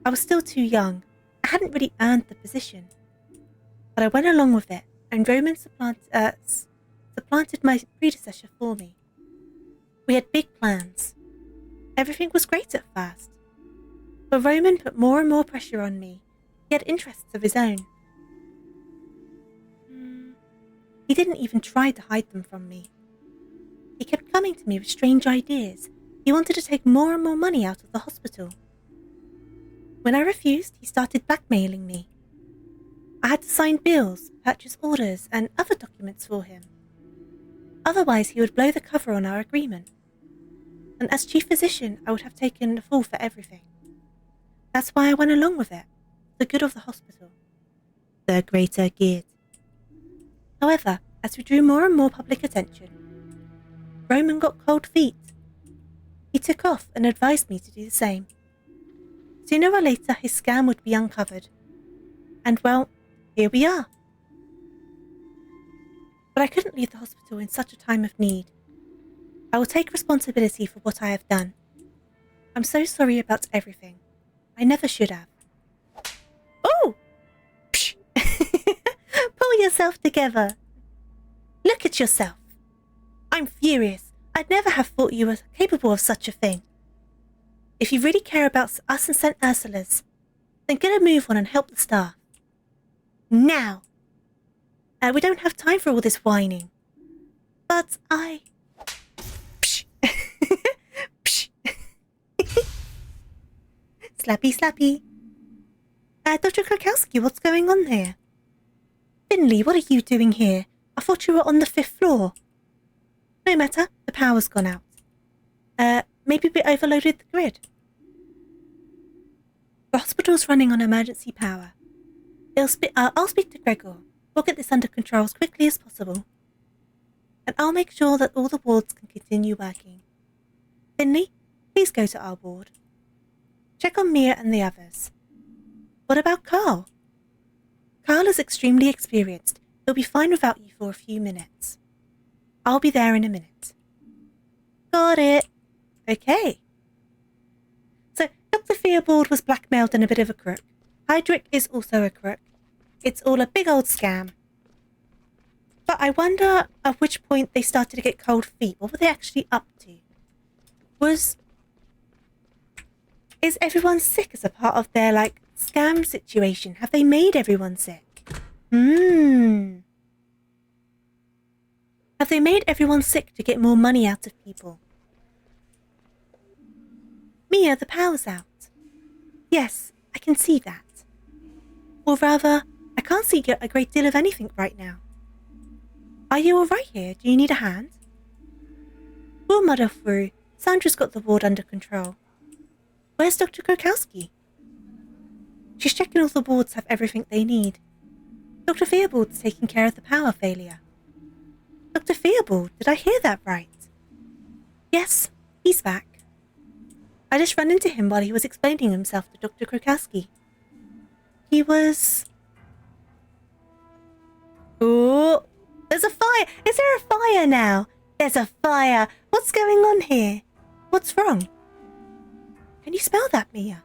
I was still too young. I hadn't really earned the position. But I went along with it, and Roman supplanted my predecessor for me. We had big plans. Everything was great at first. But Roman put more and more pressure on me. He had interests of his own. He didn't even try to hide them from me. He kept coming to me with strange ideas. He wanted to take more and more money out of the hospital. When I refused, he started blackmailing me. I had to sign bills, purchase orders, and other documents for him. Otherwise, he would blow the cover on our agreement. and as chief physician, I would have taken the fall for everything. That's why I went along with it, for the good of the hospital. The greater good. However, as we drew more and more public attention, Roman got cold feet. He took off and advised me to do the same. Sooner or later, his scam would be uncovered. And well, here we are. But I couldn't leave the hospital in such a time of need. I will take responsibility for what I have done. I'm so sorry about everything. I never should have. Oh! Psh! Pull yourself together. Look at yourself. I'm furious. I'd never have thought you were capable of such a thing. If you really care about us and St. Ursula's, then get a move on and help the staff. Now! We don't have time for all this whining. But I... Psh! Psh! Slappy, slappy. Dr. Krakowski, what's going on here? Finley, what are you doing here? I thought you were on the 5th floor. No matter, the power's gone out. Maybe we overloaded the grid. The hospital's running on emergency power. I'll speak to Gregor. We'll get this under control as quickly as possible. And I'll make sure that all the wards can continue working. Finley, please go to our ward. Check on Mia and the others. What about Carl? Carl is extremely experienced. He'll be fine without you for a few minutes. I'll be there in a minute. Got it. Okay. So, Dr. Theobald was blackmailed and a bit of a crook. Hydrick is also a crook. It's all a big old scam. But I wonder at which point they started to get cold feet. What were they actually up to? Is everyone sick as a part of their, scam situation? Have they made everyone sick? Have they made everyone sick to get more money out of people? Mia, the power's out. Yes, I can see that. Or rather, I can't see a great deal of anything right now. Are you alright here? Do you need a hand? We'll muddle through. Sandra's got the ward under control. Where's Dr. Krakowski? She's checking all the wards have everything they need. Dr. Theobald's taking care of the power failure. Dr. Theobald, did I hear that right? Yes, he's back. I just ran into him while he was explaining himself to Dr. Krakowski. He was... Oh, there's a fire! Is there a fire now? There's a fire! What's going on here? What's wrong? Can you smell that, Mia?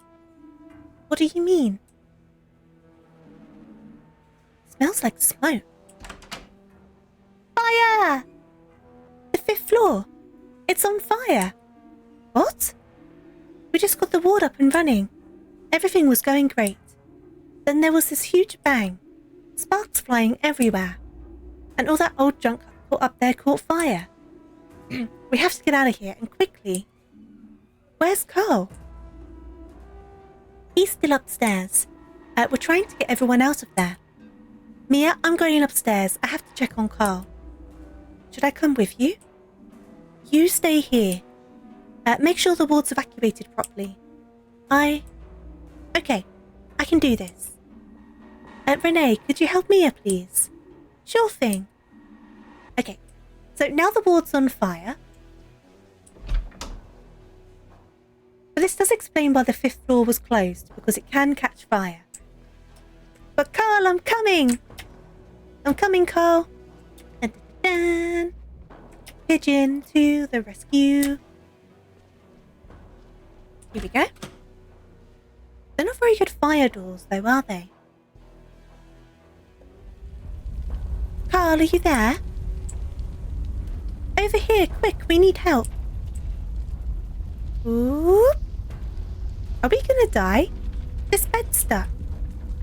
What do you mean? Smells like smoke. Fire! The 5th floor. It's on fire. What? We just got the ward up and running. Everything was going great. Then there was this huge bang. Sparks flying everywhere. And all that old junk caught up there caught fire. We have to get out of here, and quickly. Where's Carl? He's still upstairs. We're trying to get everyone out of there. Mia, I'm going upstairs. I have to check on Carl. Should I come with you? You stay here. Make sure the ward's evacuated properly. Okay, I can do this. Renee, could you help Mia, please? Sure thing. Okay, so now the ward's on fire. But this does explain why the 5th floor was closed, because it can catch fire. But Carl, I'm coming! I'm coming, Carl. Dun, dun, dun. Pigeon to the rescue. Here we go. They're not very good fire doors, though, are they? Carl, are you there? Over here, quick, we need help. Ooh. Are we gonna die? This bed's stuck.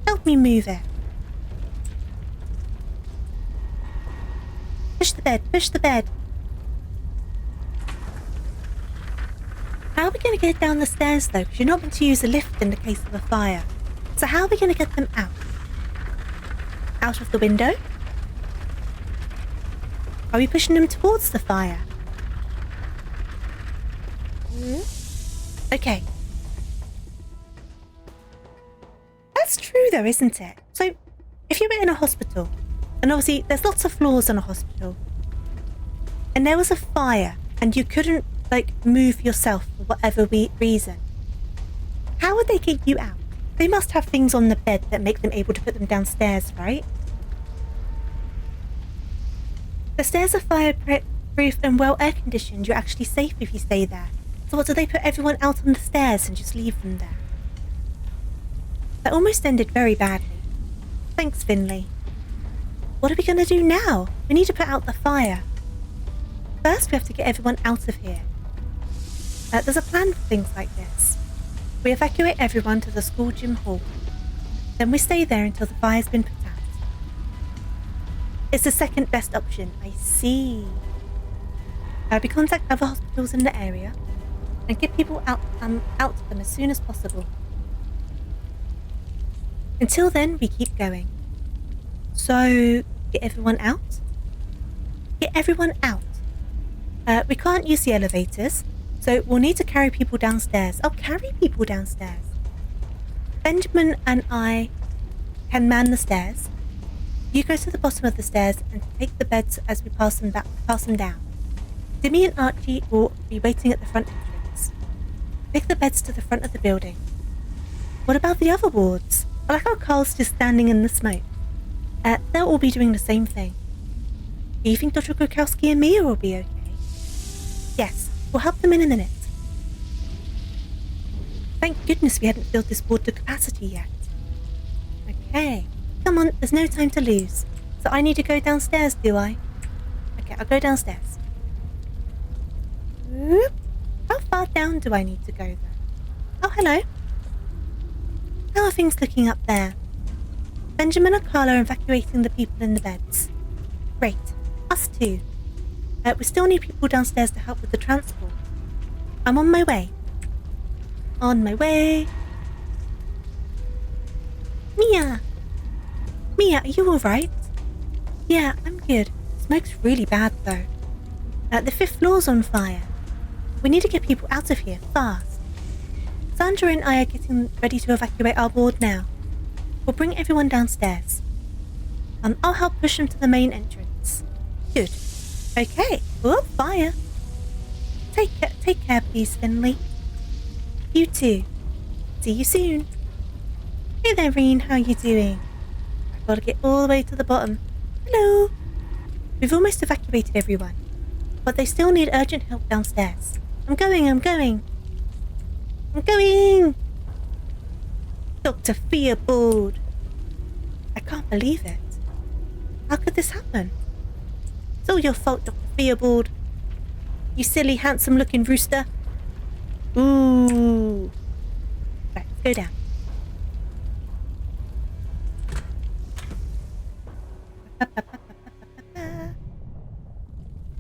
Help me move it. Push the bed, push the bed. How are we going to get down the stairs, though? Because you're not meant to use a lift in the case of a fire. So how are we going to get them out? Out of the window? Are we pushing them towards the fire? Okay. That's true though, isn't it? So, if you were in a hospital, and obviously there's lots of floors in a hospital, and there was a fire, and you couldn't, like, move yourself for whatever reason, how would they get you out? They must have things on the bed that make them able to put them downstairs, right? The stairs are fireproof and well air-conditioned. You're actually safe if you stay there. So what, do they put everyone out on the stairs and just leave them there? That almost ended very badly. Thanks, Finley. What are we going to do now? We need to put out the fire. First, we have to get everyone out of here. There's a plan for things like this. We evacuate everyone to the school gym hall. Then we stay there until the fire's been put out. It's the second best option. I see. We contact other hospitals in the area and get people out to them as soon as possible. Until then, we keep going. So, get everyone out? Get everyone out. We can't use the elevators, so we'll need to carry people downstairs. I'll carry people downstairs. Benjamin and I can man the stairs. You go to the bottom of the stairs and take the beds as we pass them down. Dimmy and Archie will be waiting at the front entrance. Take the beds to the front of the building. What about the other wards? I like how Carl's just standing in the smoke. They'll all be doing the same thing. Do you think Dr. Krukowski and Mia will be okay? Yes, we'll help them in a minute. Thank goodness we hadn't filled this ward to capacity yet. Okay, come on, there's no time to lose. So I need to go downstairs, do I? Okay, I'll go downstairs. Whoop. How far down do I need to go then? Oh, hello. How are things looking up there? Benjamin and Carla are evacuating the people in the beds. Great. Us too. We still need people downstairs to help with the transport. I'm on my way. On my way. Mia! Mia, are you alright? Yeah, I'm good. Smoke's really bad though. The 5th floor's on fire. We need to get people out of here, fast. Sandra and I are getting ready to evacuate our ward now. We'll bring everyone downstairs. I'll help push them to the main entrance. Good. Okay, well, fire. Take care, please, Finley. You too. See you soon. Hey there, Reen, how you doing? I've got to get all the way to the bottom. Hello. We've almost evacuated everyone, but they still need urgent help downstairs. I'm going. Dr. Theobald. I can't believe it. How could this happen? It's all your fault, Dr. Theobald. You silly, handsome-looking rooster. Ooh. Right, let's go down.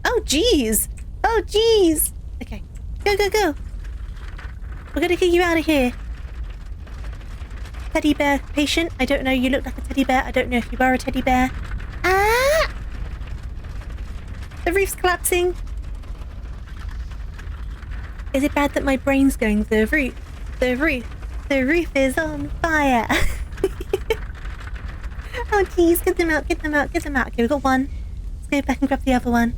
Oh, jeez. Okay, go. We're gonna get you out of here. Teddy bear patient. I don't know, you look like a teddy bear. I don't know if you are a teddy bear. Ah! The roof's collapsing. Is it bad that my brain's going through the roof? The roof is on fire. Oh jeez, get them out. Okay, we've got one. Let's go back and grab the other one.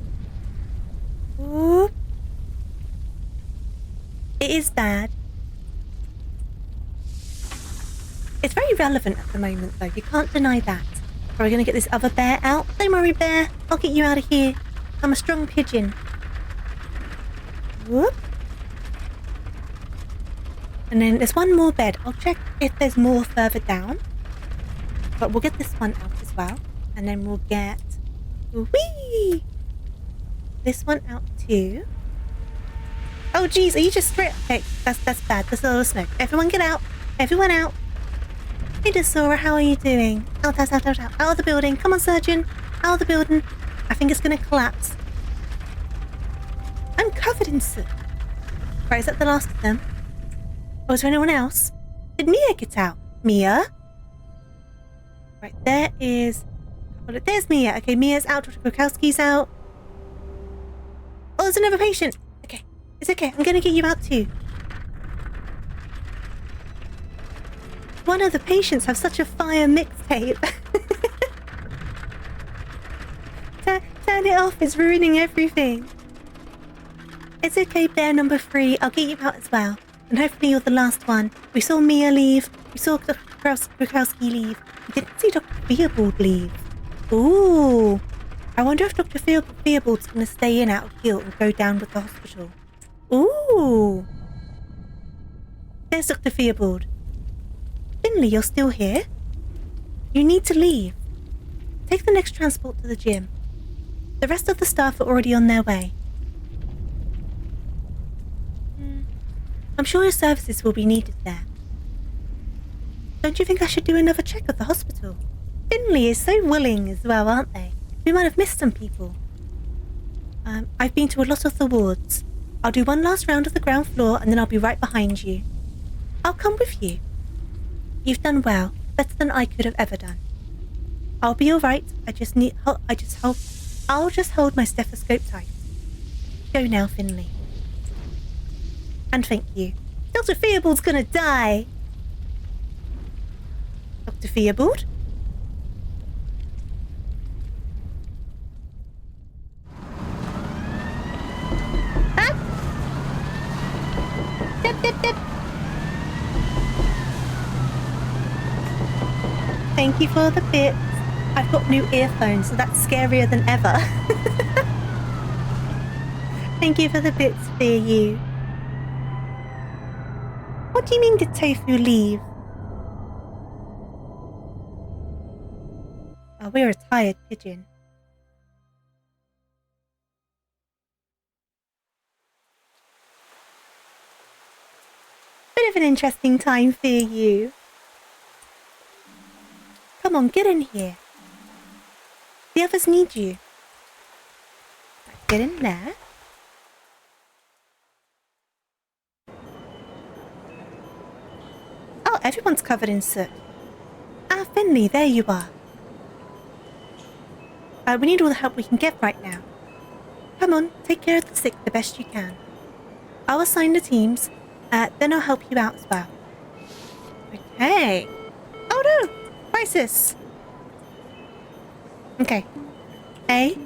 Ooh. It is bad. It's very relevant at the moment though, you can't deny that. Are we going to get this other bear out? Don't worry, bear. I'll get you out of here. I'm a strong pigeon. Whoop. And then there's one more bed. I'll check if there's more further down. But we'll get this one out as well. And then we'll get... Whee! This one out too. Oh jeez, are you just straight... Okay, that's bad. There's a lot of smoke. Everyone get out. Everyone out. Hey Desora, how are you doing? Out. Out of the building. Come on, surgeon. Out of the building. I think it's going to collapse. I'm covered in soot. Right, is that the last of them? Or is there anyone else? Did Mia get out? Mia? Right, there is... Well, there's Mia. Okay, Mia's out. Dr. Krukowski's out. Oh, there's another patient. Okay. It's okay. I'm gonna get you out too. One of the patients have such a fire mixtape. Turn it off. It's ruining everything. It's okay, bear number 3. I'll get you out as well. And hopefully you're the last one. We saw Mia leave. We saw Dr. Krukowski leave. We didn't see Dr. Theobald leave. Ooh. I wonder if Dr. Theobald's going to stay in out of guilt and go down with the hospital. Ooh. There's Dr. Theobald. Finley, you're still here? You need to leave. Take the next transport to the gym. The rest of the staff are already on their way. I'm sure your services will be needed there. Don't you think I should do another check of the hospital? Finley is so willing as well, aren't they? We might have missed some people. I've been to a lot of the wards. I'll do one last round of the ground floor and then I'll be right behind you. I'll come with you. You've done well, better than I could have ever done. I'll be alright. I'll just hold my stethoscope tight. Go now, Finley. And thank you. Dr. Theobald's gonna die. Dr. Theobald? Ah! Dip, dip, dip. Thank you for the bits. I've got new earphones, so that's scarier than ever. Thank you for the bits, dear you. What do you mean did Tofu leave? Oh, we're a tired pigeon. Bit of an interesting time for you. Come on, get in here. The others need you. Get in there. Oh, everyone's covered in soot. Ah, Finley, there you are. We need all the help we can get right now. Come on, take care of the sick the best you can. I'll assign the teams, then I'll help you out as well. Okay. Oh no! Crisis! Okay. A,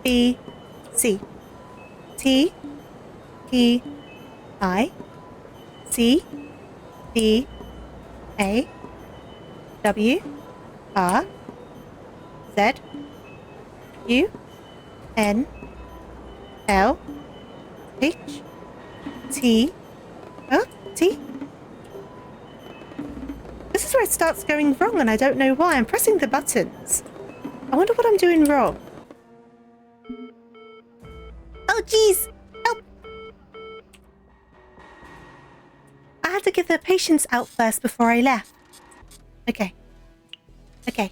B, C. T, P, I, C, D, A, W, R, Z, U, N, L, H, T, T. This is where it starts going wrong and I don't know why. I'm pressing the buttons. I wonder what I'm doing wrong. Oh jeez! Help! I had to give the patients out first before I left. Okay. Okay.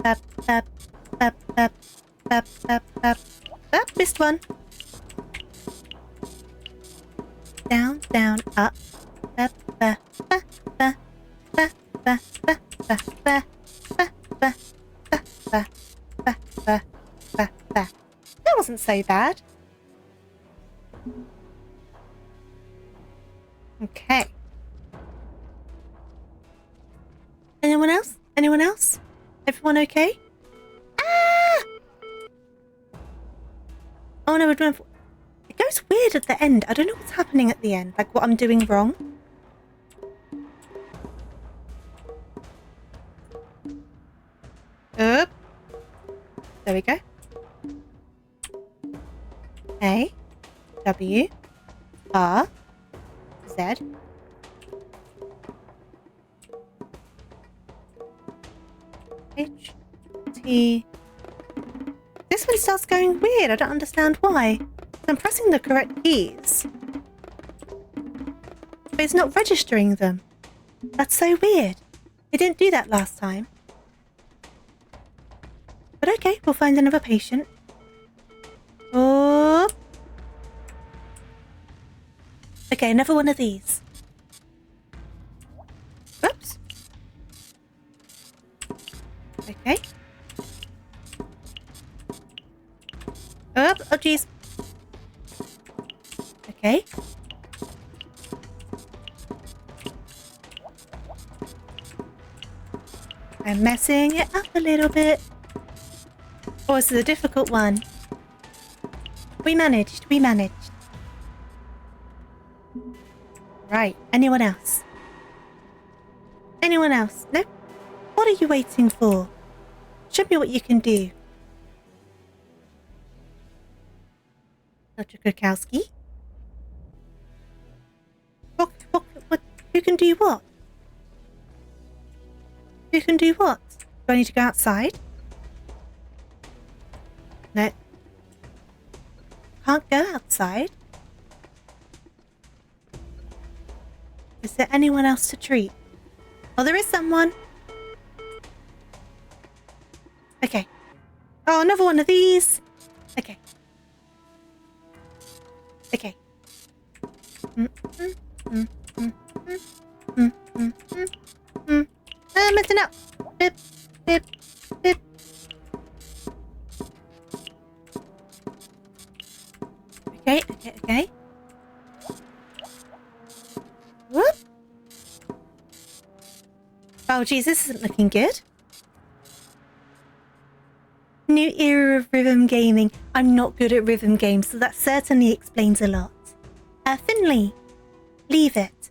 Up, up, up, up, up, up, up. Up, missed one. Down, down, up, up, up, up, up, up, up, up, up, up, up. That wasn't so bad. Okay. Anyone else? Anyone else? Everyone okay? Ah! Oh no, it goes weird at the end. I don't know what's happening at the end. Like what I'm doing wrong. Up. There we go. A. W. R. Z. H. T. This one starts going weird. I don't understand why. I'm pressing the correct keys, but it's not registering them. That's so weird. It didn't do that last time. But okay, we'll find another patient. Oh. Okay, another one of these. Oops. Okay. Oh, oh, jeez. Okay. I'm messing it up a little bit. Oh, this is a difficult one. We managed. We managed. Right. Anyone else? Anyone else? No? What are you waiting for? Show me what you can do. Dr. Krakowski? What? Who can do what? Who can do what? Do I need to go outside? No. Can't go outside. Is there anyone else to treat? Oh, there is someone. Okay. Oh, another one of these. Okay. Okay. I'm messing up. Bip, bip, bip. Okay. Whoop. Oh, geez, this isn't looking good. New era of rhythm gaming. I'm not good at rhythm games, so that certainly explains a lot. Finley, leave it.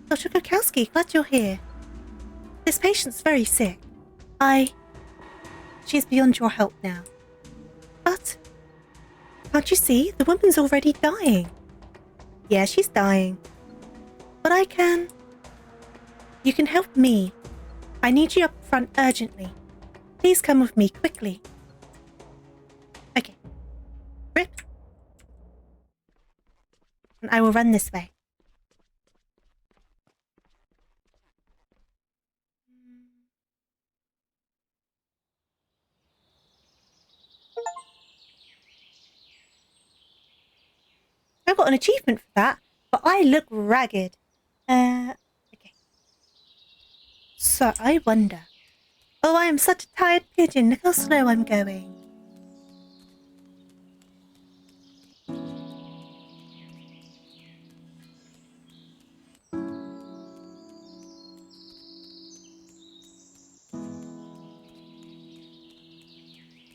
Dr. Krakowski, glad you're here. This patient's very sick. She's beyond your help now. But, can't you see? The woman's already dying. Yeah, she's dying. But you can help me. I need you up front urgently. Please come with me quickly. Okay. Rip. And I will run this way. I got an achievement for that, but I look ragged. Okay. So I wonder. Oh, I am such a tired pigeon. Look how slow I'm going.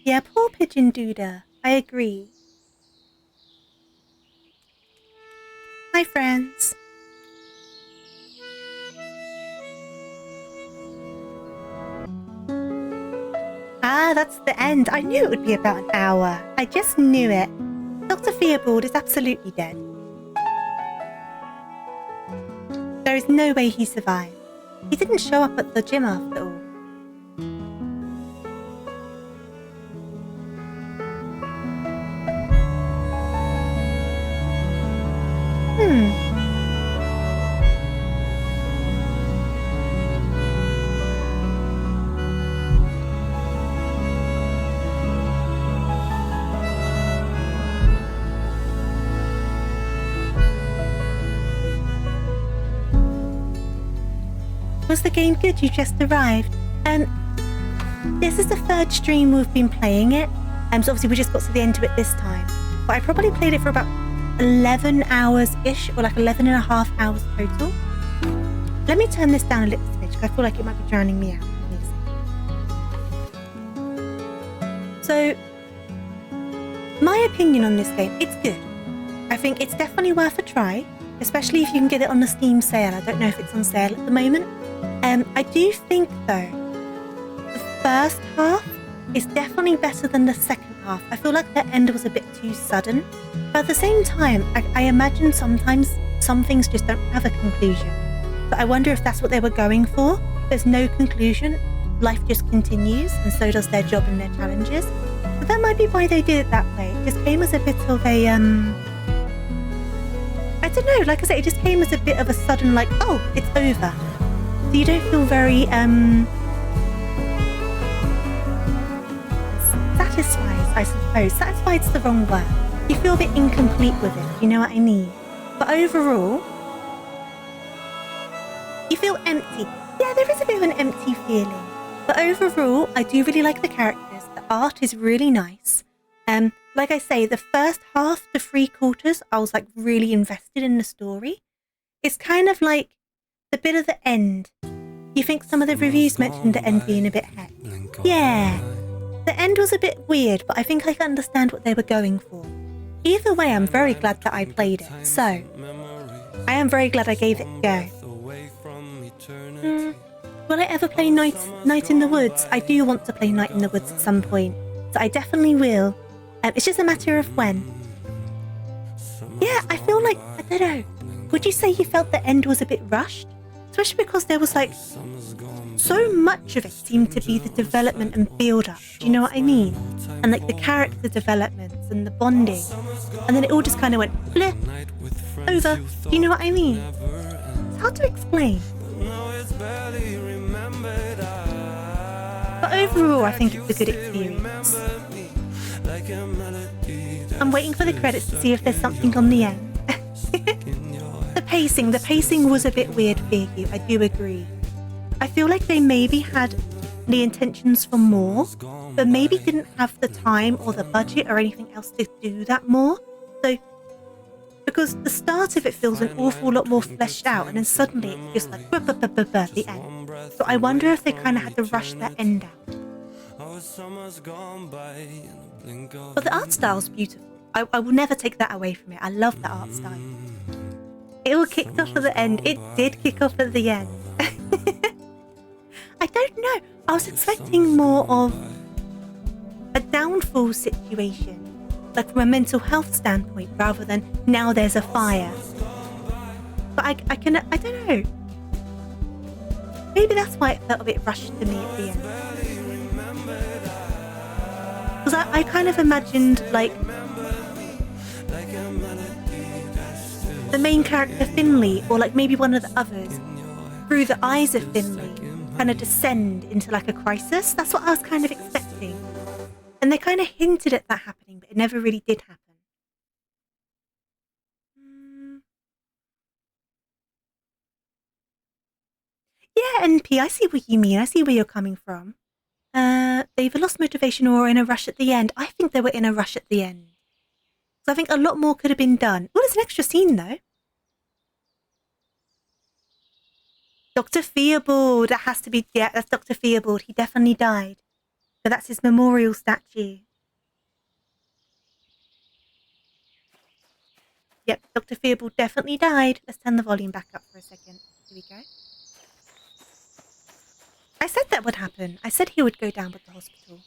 Yeah, poor pigeon Duda. I agree. Hi, friends. Ah, that's the end. I knew it would be about an hour. I just knew it. Dr. Theobald is absolutely dead. There is no way he survived. He didn't show up at the gym after all. Was the game good? You just arrived. This is the third stream we've been playing it. So obviously we just got to the end of it this time. But I probably played it for about 11 hours-ish, or like 11 and a half hours total. Let me turn this down a little bit, because I feel like it might be drowning me out. So, my opinion on this game, it's good. I think it's definitely worth a try, especially if you can get it on the Steam sale. I don't know if it's on sale at the moment. I do think, though, the first half is definitely better than the second half. I feel like the end was a bit too sudden. But at the same time, I imagine sometimes some things just don't have a conclusion. But I wonder if that's what they were going for. There's no conclusion. Life just continues, and so does their job and their challenges. But that might be why they did it that way. It just came as a bit of a, I don't know, like I said, it just came as a bit of a sudden, like, oh, it's over. So you don't feel very, satisfied, I suppose. Satisfied's the wrong word. You feel a bit incomplete with it, you know what I mean? But overall, you feel empty. Yeah, there is a bit of an empty feeling. But overall, I do really like the characters. The art is really nice. Like I say, the first half to 3/4, I was like really invested in the story. It's kind of like the bit of the end. You think some of the reviews mentioned the end being a bit heck? Yeah. The end was a bit weird, but I think I can understand what they were going for. Either way, I'm very glad that I played it. So, I am very glad I gave it a go. Will I ever play Night in the Woods? I do want to play Night in the Woods at some point. So I definitely will. It's just a matter of when. Yeah, I feel like, I don't know. Would you say you felt the end was a bit rushed? Especially because there was like, so much of it seemed to be the development and build-up. Do you know what I mean? And like the character developments and the bonding. And then it all just kind of went, bleh, over. Do you know what I mean? It's hard to explain. But overall, I think it's a good experience. I'm waiting for the credits to see if there's something on the end. The pacing was a bit weird for you, I do agree. I feel like they maybe had the intentions for more, but maybe didn't have the time or the budget or anything else to do that more. So, because the start of it feels an awful lot more fleshed out, and then suddenly it's just like the end. So I wonder if they kind of had to rush that end out. But the art style's beautiful. I will never take that away from it. I love the art style. It all kicked off at the end. It did kick off at the end. I don't know. I was expecting more of a downfall situation, like from a mental health standpoint, rather than now there's a fire. But I don't know. Maybe that's why it felt a bit rushed to me at the end. Because I kind of imagined like the main character Finley, or like maybe one of the others, through the eyes of Finley, kind of descend into like a crisis. That's what I was kind of expecting. And they kind of hinted at that happening, but it never really did happen. Yeah, NP, I see what you mean. I see where you're coming from. They either lost motivation or were in a rush at the end. I think they were in a rush at the end. So I think a lot more could have been done. Oh, there's an extra scene though. Dr. Theobald, that has to be, yeah, that's Dr. Theobald. He definitely died. But that's his memorial statue. Yep, Dr. Theobald definitely died. Let's turn the volume back up for a second. Here we go. I said that would happen. I said he would go down with the hospital.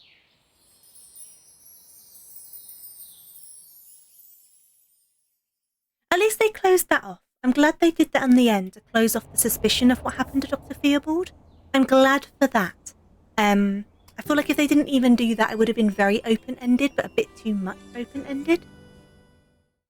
At least they closed that off. I'm glad they did that in the end to close off the suspicion of what happened to Dr. Theobald. I'm glad for that. I feel like if they didn't even do that, it would have been very open-ended, but a bit too much open-ended.